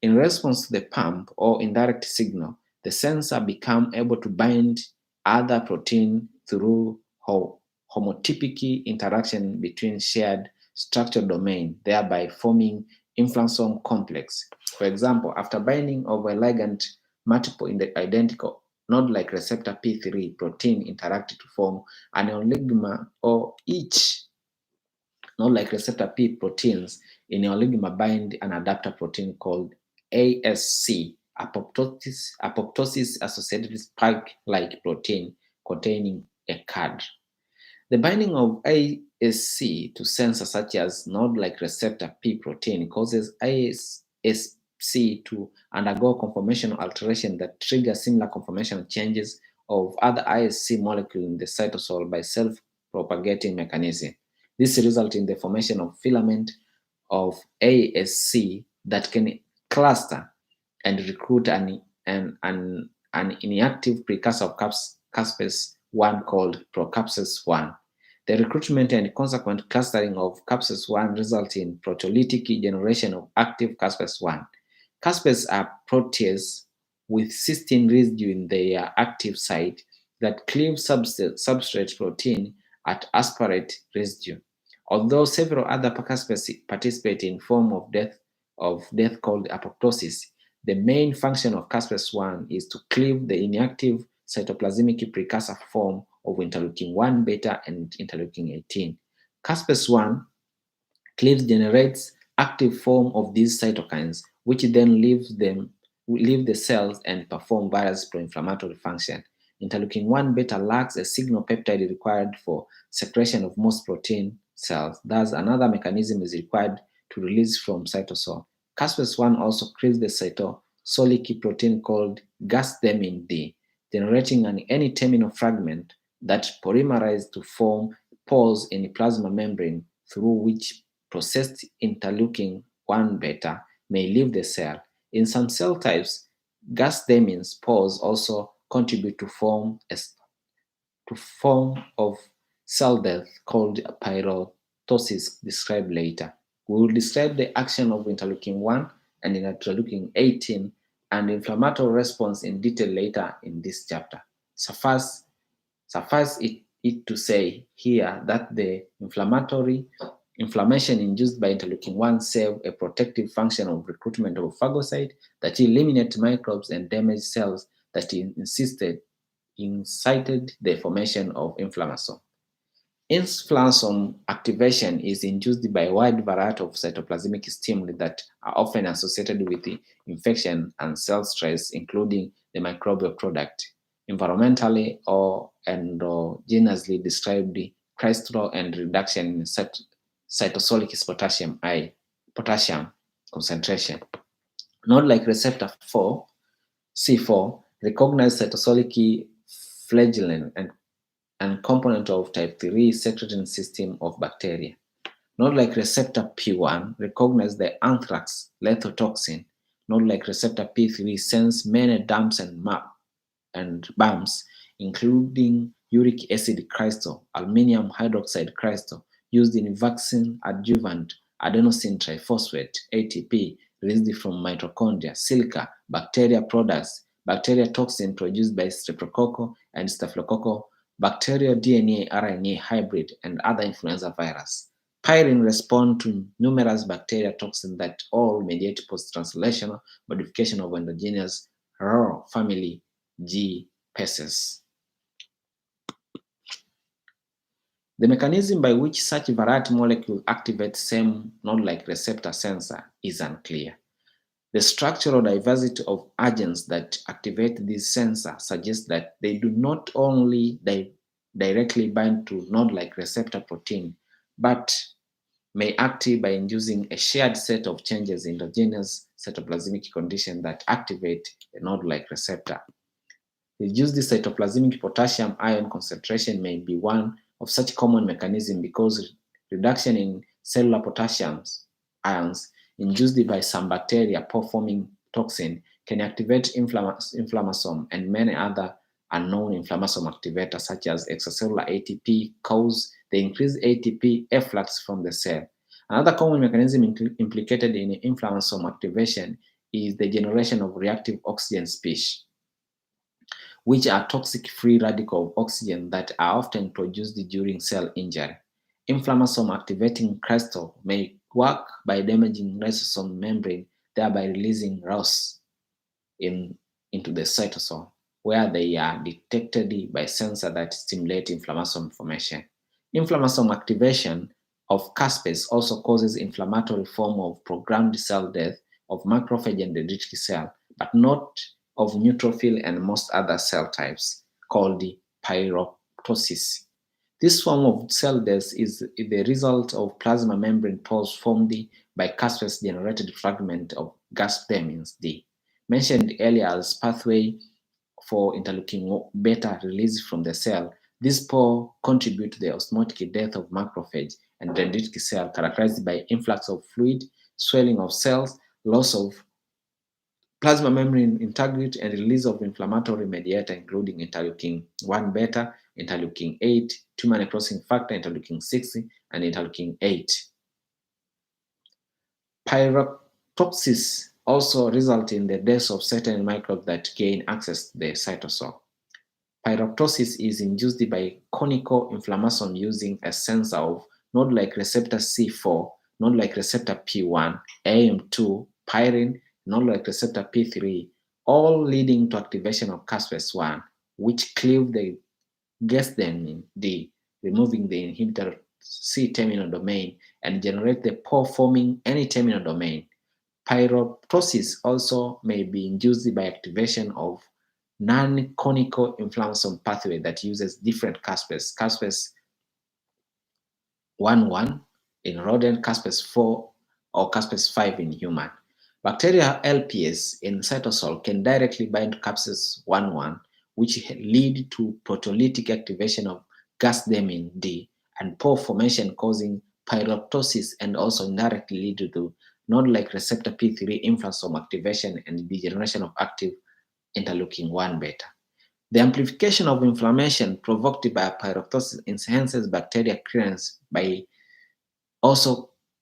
In response to the pump or indirect signal, the sensor becomes able to bind other protein through homotypic interaction between shared structural domain, thereby forming inflammasome complex. For example, after binding of a ligand, multiple in the identical node-like receptor P3 protein interact to form an oligomer, or each node-like receptor P proteins in an oligomer bind an adapter protein called ASC, apoptosis associated spike-like protein containing a card. The binding of ASC to sensors such as node-like receptor P protein causes ASC to undergo conformational alteration that trigger similar conformational changes of other ISC molecules in the cytosol by self-propagating mechanism. This results in the formation of filament of ASC that can cluster and recruit an inactive precursor of caspase 1 called procaspase 1. The recruitment and consequent clustering of caspase 1 result in proteolytic generation of active caspase 1. Caspases are proteases with cysteine residue in their active site that cleave substrate protein at aspartate residue. Although several other caspases participate in form of death called apoptosis, the main function of caspase 1 is to cleave the inactive cytoplasmic precursor form of interleukin-1 beta and interleukin-18. Caspase 1 cleaves generates active form of these cytokines, which then leave the cells and perform various pro-inflammatory function. Interleukin-1 beta lacks a signal peptide required for secretion of most protein cells. Thus, another mechanism is required to release from cytosol. Caspase 1 also cleaves the cytosolic protein called gasdermin D, generating an N-terminal fragment that polymerizes to form pores in the plasma membrane through which processed interleukin-1 beta may leave the cell. In some cell types, gasdermin pores also contribute to form of cell death called pyroptosis, described later. We will describe the action of interleukin-1 and interleukin-18 and inflammatory response in detail later in this chapter. Suffice it to say here that the inflammation induced by interleukin-1 serve a protective function of recruitment of phagocytes that eliminate microbes and damage cells that incited the formation of inflammasome. Inflammasome activation is induced by a wide variety of cytoplasmic stimuli that are often associated with the infection and cell stress, including the microbial product. Environmentally or endogenously described crystal and reduction in cytosolic potassium concentration. Node-like receptor 4, C4, recognize cytosolic flagellin and component of type 3 secreting system of bacteria. Node-like receptor P1 recognize the anthrax lethal toxin. Node-like receptor P3 sense many dumps and bumps, including uric acid crystal, aluminum hydroxide crystal, used in vaccine adjuvant, adenosine triphosphate, ATP, released from mitochondria, silica, bacteria products, bacteria toxin produced by streptococcal and staphylococcal, bacterial DNA RNA hybrid, and other influenza virus. Pyrin respond to numerous bacteria toxins that all mediate post-translational modification of endogenous ROR family G species. The mechanism by which such variety molecules activate same node-like receptor sensor is unclear. The structural diversity of agents that activate these sensors suggests that they do not only directly bind to node-like receptor protein, but may act by inducing a shared set of changes in endogenous cytoplasmic conditions that activate a node-like receptor. Reduced cytoplasmic potassium ion concentration may be one of such common mechanisms because reduction in cellular potassium ions induced by some bacteria performing toxin can activate inflammasome and many other unknown inflammasome activators such as extracellular ATP cause the increased ATP efflux from the cell. Another common mechanism implicated in inflammasome activation is the generation of reactive oxygen species, which are toxic free radicals of oxygen that are often produced during cell injury. Inflammasome activating crystal may work by damaging lysosome membrane, thereby releasing ROS into the cytosol, where they are detected by sensors that stimulate inflammasome formation. Inflammasome activation of caspase also causes inflammatory form of programmed cell death of macrophage and dendritic cell, but not of neutrophil and most other cell types, called pyroptosis. This form of cell death is the result of plasma membrane pores formed by caspase-generated fragment of gas D, mentioned earlier as pathway for interleukin beta release from the cell. These pores contribute to the osmotic death of macrophage and dendritic cell, characterized by influx of fluid, swelling of cells, loss of plasma membrane integrity, and release of inflammatory mediator, including interleukin 1 beta, interleukin 8, tumor necrosis factor, interleukin 6, and interleukin 8. Pyroptosis also results in the death of certain microbes that gain access to the cytosol. Pyroptosis is induced by conical inflammasome using a sensor of node-like receptor C4, node-like receptor P1, AM2, pyrine, node-like receptor P3, all leading to activation of caspase-1, which cleave the gasdenine D, removing the inhibitor C-terminal domain and generate the pore-forming N-terminal domain. Pyroptosis also may be induced by activation of non-conical inflammasome pathway that uses different caspase 1,1 in rodent, caspase 4, or caspase 5 in human. Bacterial LPS in cytosol can directly bind to caspase 1,1, which lead to proteolytic activation of gasdermin D and pore formation, causing pyroptosis, and also indirectly lead to node-like receptor P3 inflammasome activation and degeneration of active interleukin 1 beta. The amplification of inflammation provoked by pyroptosis enhances bacterial clearance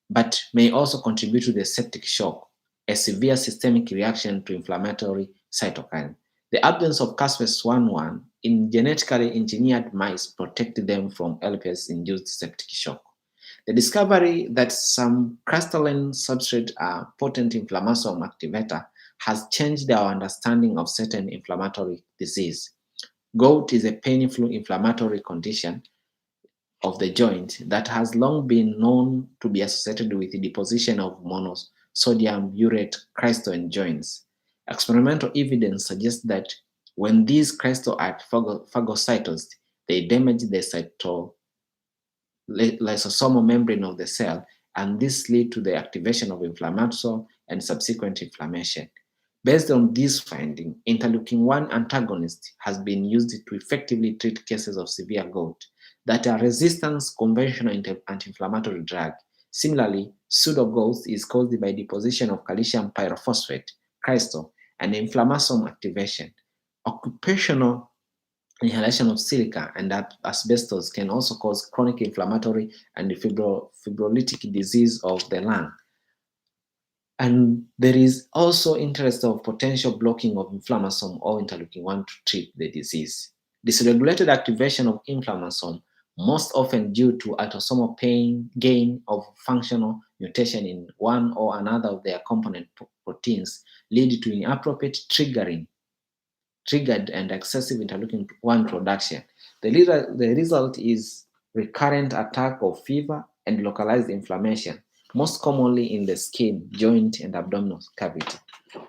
but may also contribute to the septic shock, a severe systemic reaction to inflammatory cytokine. The absence of caspase 1,1 in genetically engineered mice protected them from LPS-induced septic shock. The discovery that some crystalline substrates are potent inflammasome activator has changed our understanding of certain inflammatory disease. Gout is a painful inflammatory condition of the joint that has long been known to be associated with the deposition of monosodium urate crystal in joints. Experimental evidence suggests that when these crystals are phagocytosed, they damage the lysosomal membrane of the cell, and this leads to the activation of inflammatory and subsequent inflammation. Based on this finding, interleukin-1 antagonist has been used to effectively treat cases of severe gout that are resistant to conventional anti-inflammatory drug. Similarly, pseudogout is caused by deposition of calcium pyrophosphate crystal and inflammasome activation. Occupational inhalation of silica and asbestos can also cause chronic inflammatory and fibrolytic disease of the lung. And there is also interest of potential blocking of inflammasome or interleukin-1 to treat the disease. Dysregulated activation of inflammasome, most often due to autosomal gain of functional mutation in one or another of their component proteins, lead to inappropriate triggered and excessive interleukin-1 production. The result is recurrent attack of fever and localized inflammation, most commonly in the skin, joint, and abdominal cavity.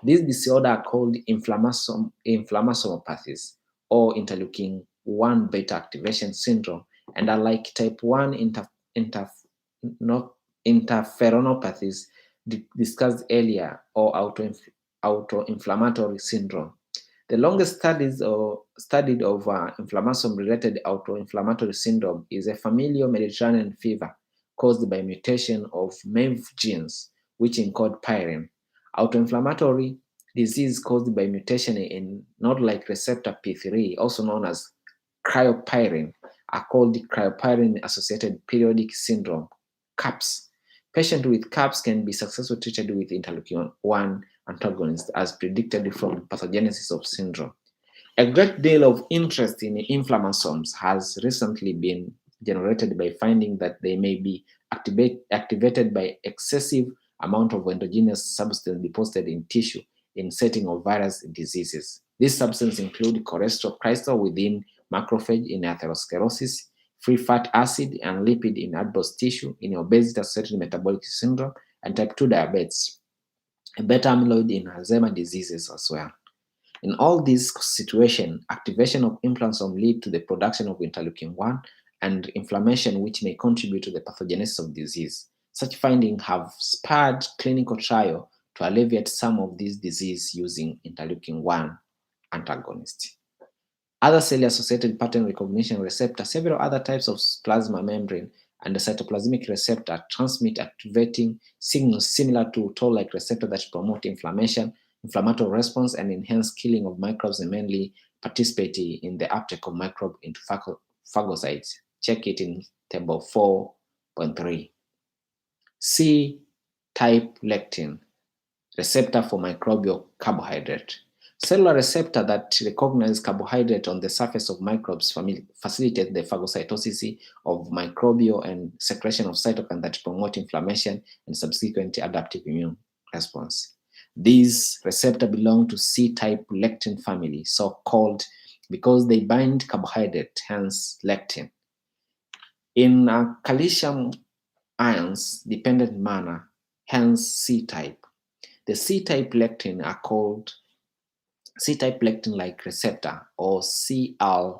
These disorders are called inflammasomopathies or interleukin-1 beta activation syndrome, and are like type 1 interferonopathies discussed earlier, or autoinflammatory syndrome. The longest studied inflammasome-related autoinflammatory syndrome is a familial Mediterranean fever caused by mutation of MEV genes, which encode pyrine. Autoinflammatory disease caused by mutation in node-like receptor P3, also known as cryopyrin, are called cryopyrin-associated periodic syndrome, CAPS. Patients with CAPS can be successfully treated with interleukin-1 antagonist as predicted from pathogenesis of syndrome. A great deal of interest in inflammasomes has recently been generated by finding that they may be activated by excessive amount of endogenous substance deposited in tissue in setting of virus diseases. These substances include crystal within macrophage in atherosclerosis, free fat acid and lipid in adipose tissue in obesity-associated metabolic syndrome, and type 2 diabetes, and beta amyloid in Alzheimer's diseases as well. In all these situations, activation of inflammasome lead to the production of interleukin-1 and inflammation, which may contribute to the pathogenesis of disease. Such findings have spurred clinical trial to alleviate some of these diseases using interleukin-1 antagonists. Other cell-associated pattern recognition receptor, several other types of plasma membrane, and the cytoplasmic receptor transmit activating signals similar to toll-like receptor that promote inflammation, inflammatory response, and enhance killing of microbes, and mainly participate in the uptake of microbe into phagocytes. Check it in table 4.3. C-type lectin, receptor for microbial carbohydrate. Cellular receptor that recognize carbohydrate on the surface of microbes facilitate the phagocytosis of microbial and secretion of cytokines that promote inflammation and subsequent adaptive immune response. These receptors belong to C-type lectin family, so called because they bind carbohydrate, hence lectin. In a calcium ions dependent manner, hence C-type. The C-type lectin are called C-type lectin-like receptor or CLR,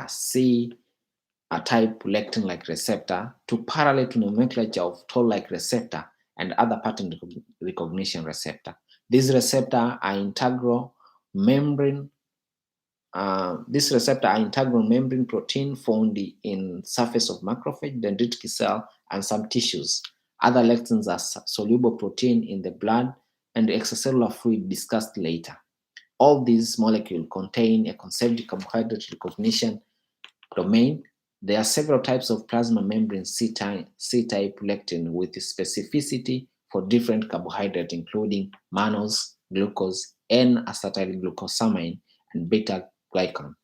C-type lectin-like receptor, to parallel to nomenclature of toll-like receptor and other pattern recognition receptor. These receptors are integral membrane. Protein found in surface of macrophage, dendritic cell, and some tissues. Other lectins are soluble protein in the blood and extracellular fluid discussed later. All these molecules contain a conserved carbohydrate recognition domain. There are several types of plasma membrane C-type lectin with specificity for different carbohydrates, including mannose, glucose, N-acetylglucosamine, and beta-glucan.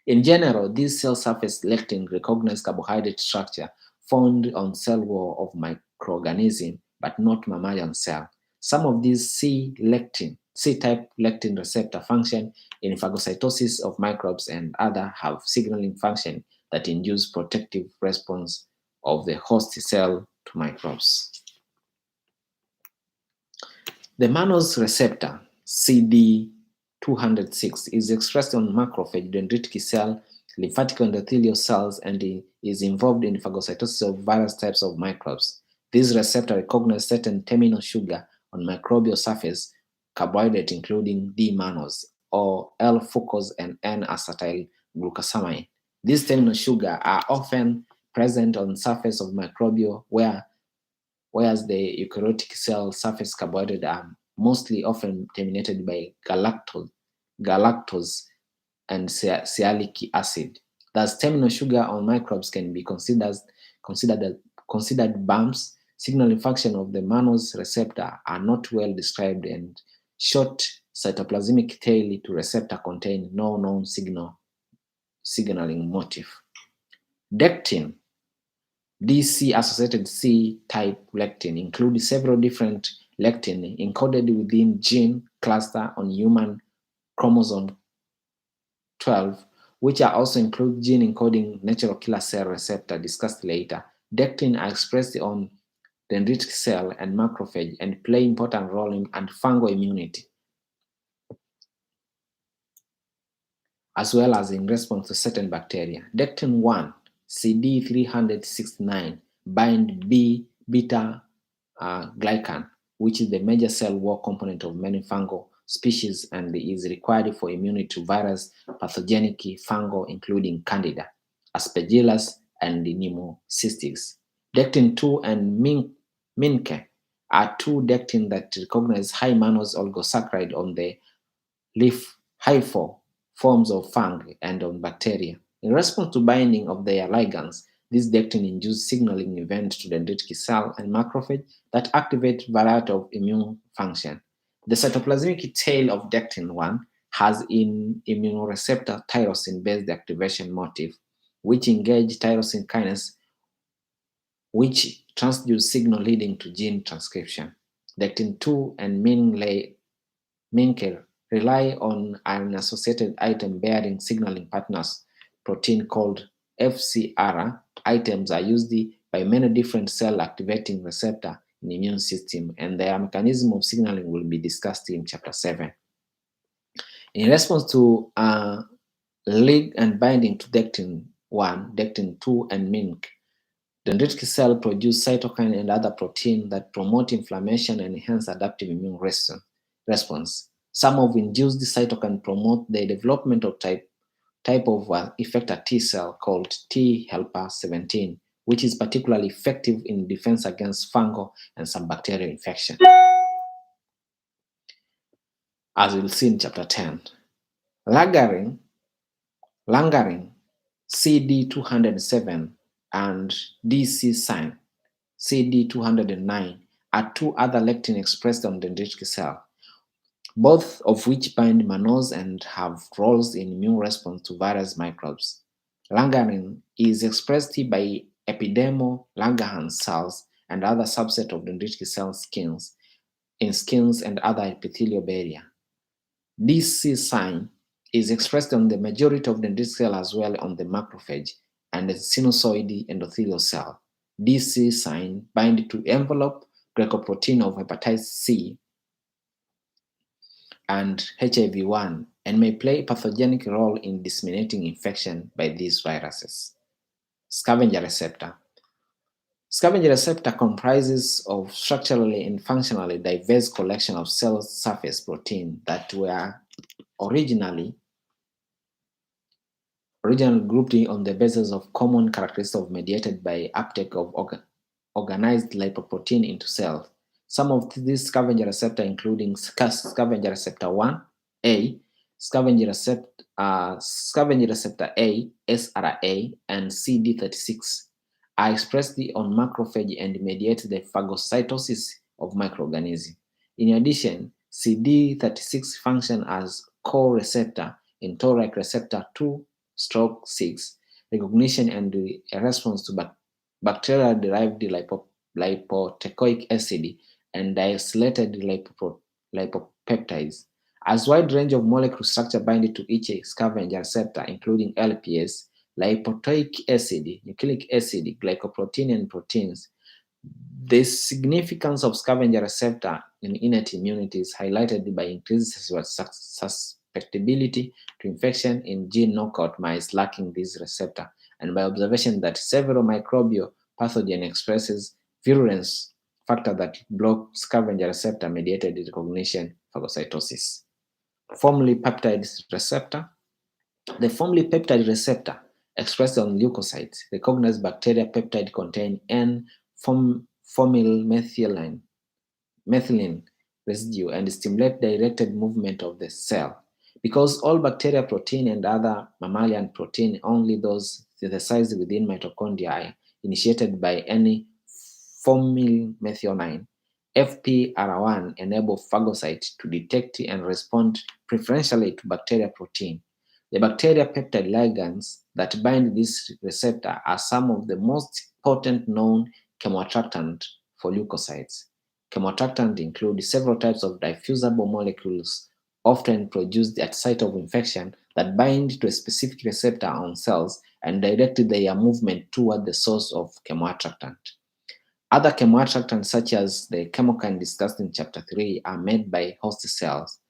In general, these cell surface lectin recognize carbohydrate structure found on cell wall of microorganism, but not mammalian cell. Some of these C-type lectin receptor function in phagocytosis of microbes, and other have signaling function that induce protective response of the host cell to microbes. The mannose receptor, CD206, is expressed on macrophage, dendritic cell, lymphatic endothelial cells, and is involved in phagocytosis of various types of microbes. These receptors recognize certain terminal sugar on microbial surface carbohydrate, including D-mannose or L-fucose and N-acetylglucosamine. These terminal sugar are often present on surface of microbial, whereas the eukaryotic cell surface carbohydrates are mostly often terminated by galactose and sialic acid. Thus, terminal sugar on microbes can be considered bumps. Signaling function of the mannose receptor are not well described, and short cytoplasmic tail to receptor contain no known signaling motif. Dectin, DC-associated C-type lectin, include several different lectin encoded within gene cluster on human chromosome 12, which are also include gene encoding natural killer cell receptor discussed later. Dectin are expressed on dendritic cell and macrophage and play important role in fungal immunity, as well as in response to certain bacteria. Dectin 1, CD369, bind beta-glucan, which is the major cell wall component of many fungal species and is required for immunity to virus, pathogenic fungal, including Candida, Aspergillus, and Pneumocystis. Dectin 2 and Minke are two dectin that recognize high mannose oligosaccharide on the leaf hypho forms of fungi and on bacteria. In response to binding of their ligands, This dectin-induced signaling event to dendritic cell and macrophage that activate variety of immune function. The cytoplasmic tail of dectin-1 has an immunoreceptor tyrosine-based activation motif, which engage tyrosine kinase, which transduce signal leading to gene transcription. Dectin-2 and MINK rely on an associated item bearing signaling partners protein called FCR. Items are used by many different cell activating receptor in the immune system, and their mechanism of signaling will be discussed in chapter 7. In response to link and binding to dectin-1, dectin-2, and MINK, dendritic cell produce cytokine and other protein that promote inflammation and enhance adaptive immune response. Some of induced cytokine promote the development of type of effector T cell called T helper 17, which is particularly effective in defense against fungal and some bacterial infection, as we'll see in chapter 10. Lagering CD207 and DC sign CD209 are two other lectin expressed on dendritic cell, both of which bind mannose and have roles in immune response to various microbes. Langerhans is expressed by epidermal Langerhans cells and other subset of dendritic cell skins and other epithelial barrier. DC sign is expressed on the majority of dendritic cell as well on the macrophage and the sinusoid endothelial cell. DC sign bind to envelope glycoprotein of hepatitis C and HIV-1 and may play a pathogenic role in disseminating infection by these viruses. Scavenger receptor. Scavenger receptor comprises of structurally and functionally diverse collection of cell surface protein that were originally grouped on the basis of common characteristics mediated by uptake of organized lipoprotein into cells. Some of these scavenger receptors, including scavenger receptor 1A, scavenger receptor A, SRA, and CD36, are expressed on macrophage and mediate the phagocytosis of microorganisms. In addition, CD36 function as co-receptor in Toll-like receptor 2/6 recognition and a response to bacterial-derived lipoteichoic acid and diacylated lipopeptides. As wide range of molecule structure bind to each scavenger receptor, including LPS, lipoteic acid, nucleic acid, glycoprotein, and proteins. The significance of scavenger receptor in innate immunity is highlighted by increased susceptibility to infection in gene knockout mice lacking this receptor, and by observation that several microbial pathogen expresses virulence factor that block scavenger receptor mediated recognition phagocytosis. Formally peptide receptor. The formally peptide receptor expressed on leukocytes recognize bacteria peptide contain N-formylmethylene residue and stimulate directed movement of the cell. Because all bacteria protein and other mammalian protein, only those synthesized within mitochondria, are initiated by any formylmethionine. FPR1 enable phagocytes to detect and respond preferentially to bacteria protein. The bacteria peptide ligands that bind this receptor are some of the most potent known chemoattractant for leukocytes. Chemoattractant include several types of diffusible molecules often produced at site of infection that bind to a specific receptor on cells and direct their movement toward the source of chemoattractant. Other chemoattractants, such as the chemokine discussed in chapter 3, are made by host cells.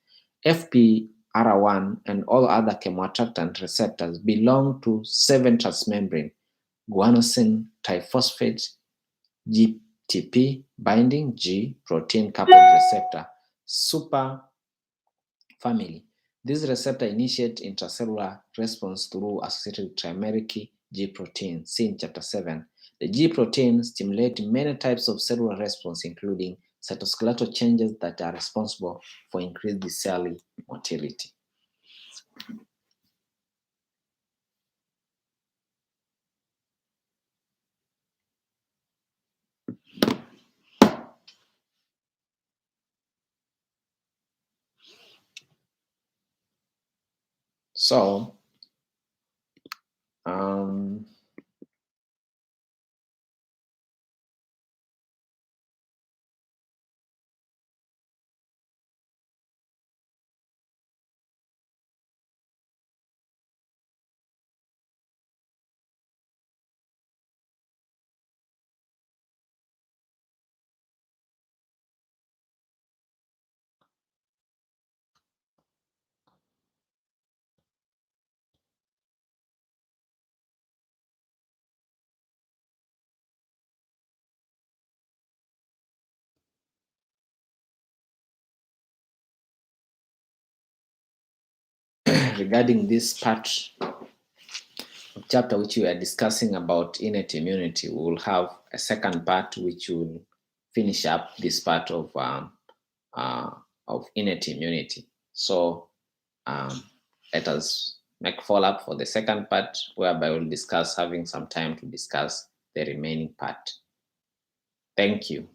FPR1 and all other chemoattractant receptors belong to 7 transmembrane guanosine triphosphate GTP binding G protein coupled receptor superfamily. This receptor initiates intracellular response through associated trimeric G protein, seen in chapter 7. The G protein stimulates many types of cellular response, including cytoskeletal changes that are responsible for increased cell motility. So, um, regarding this part of chapter which we are discussing about innate immunity, we will have a second part which will finish up this part uh, of innate immunity. So um, let us make follow up for the second part, whereby we'll discuss having some time to discuss the remaining part. Thank you.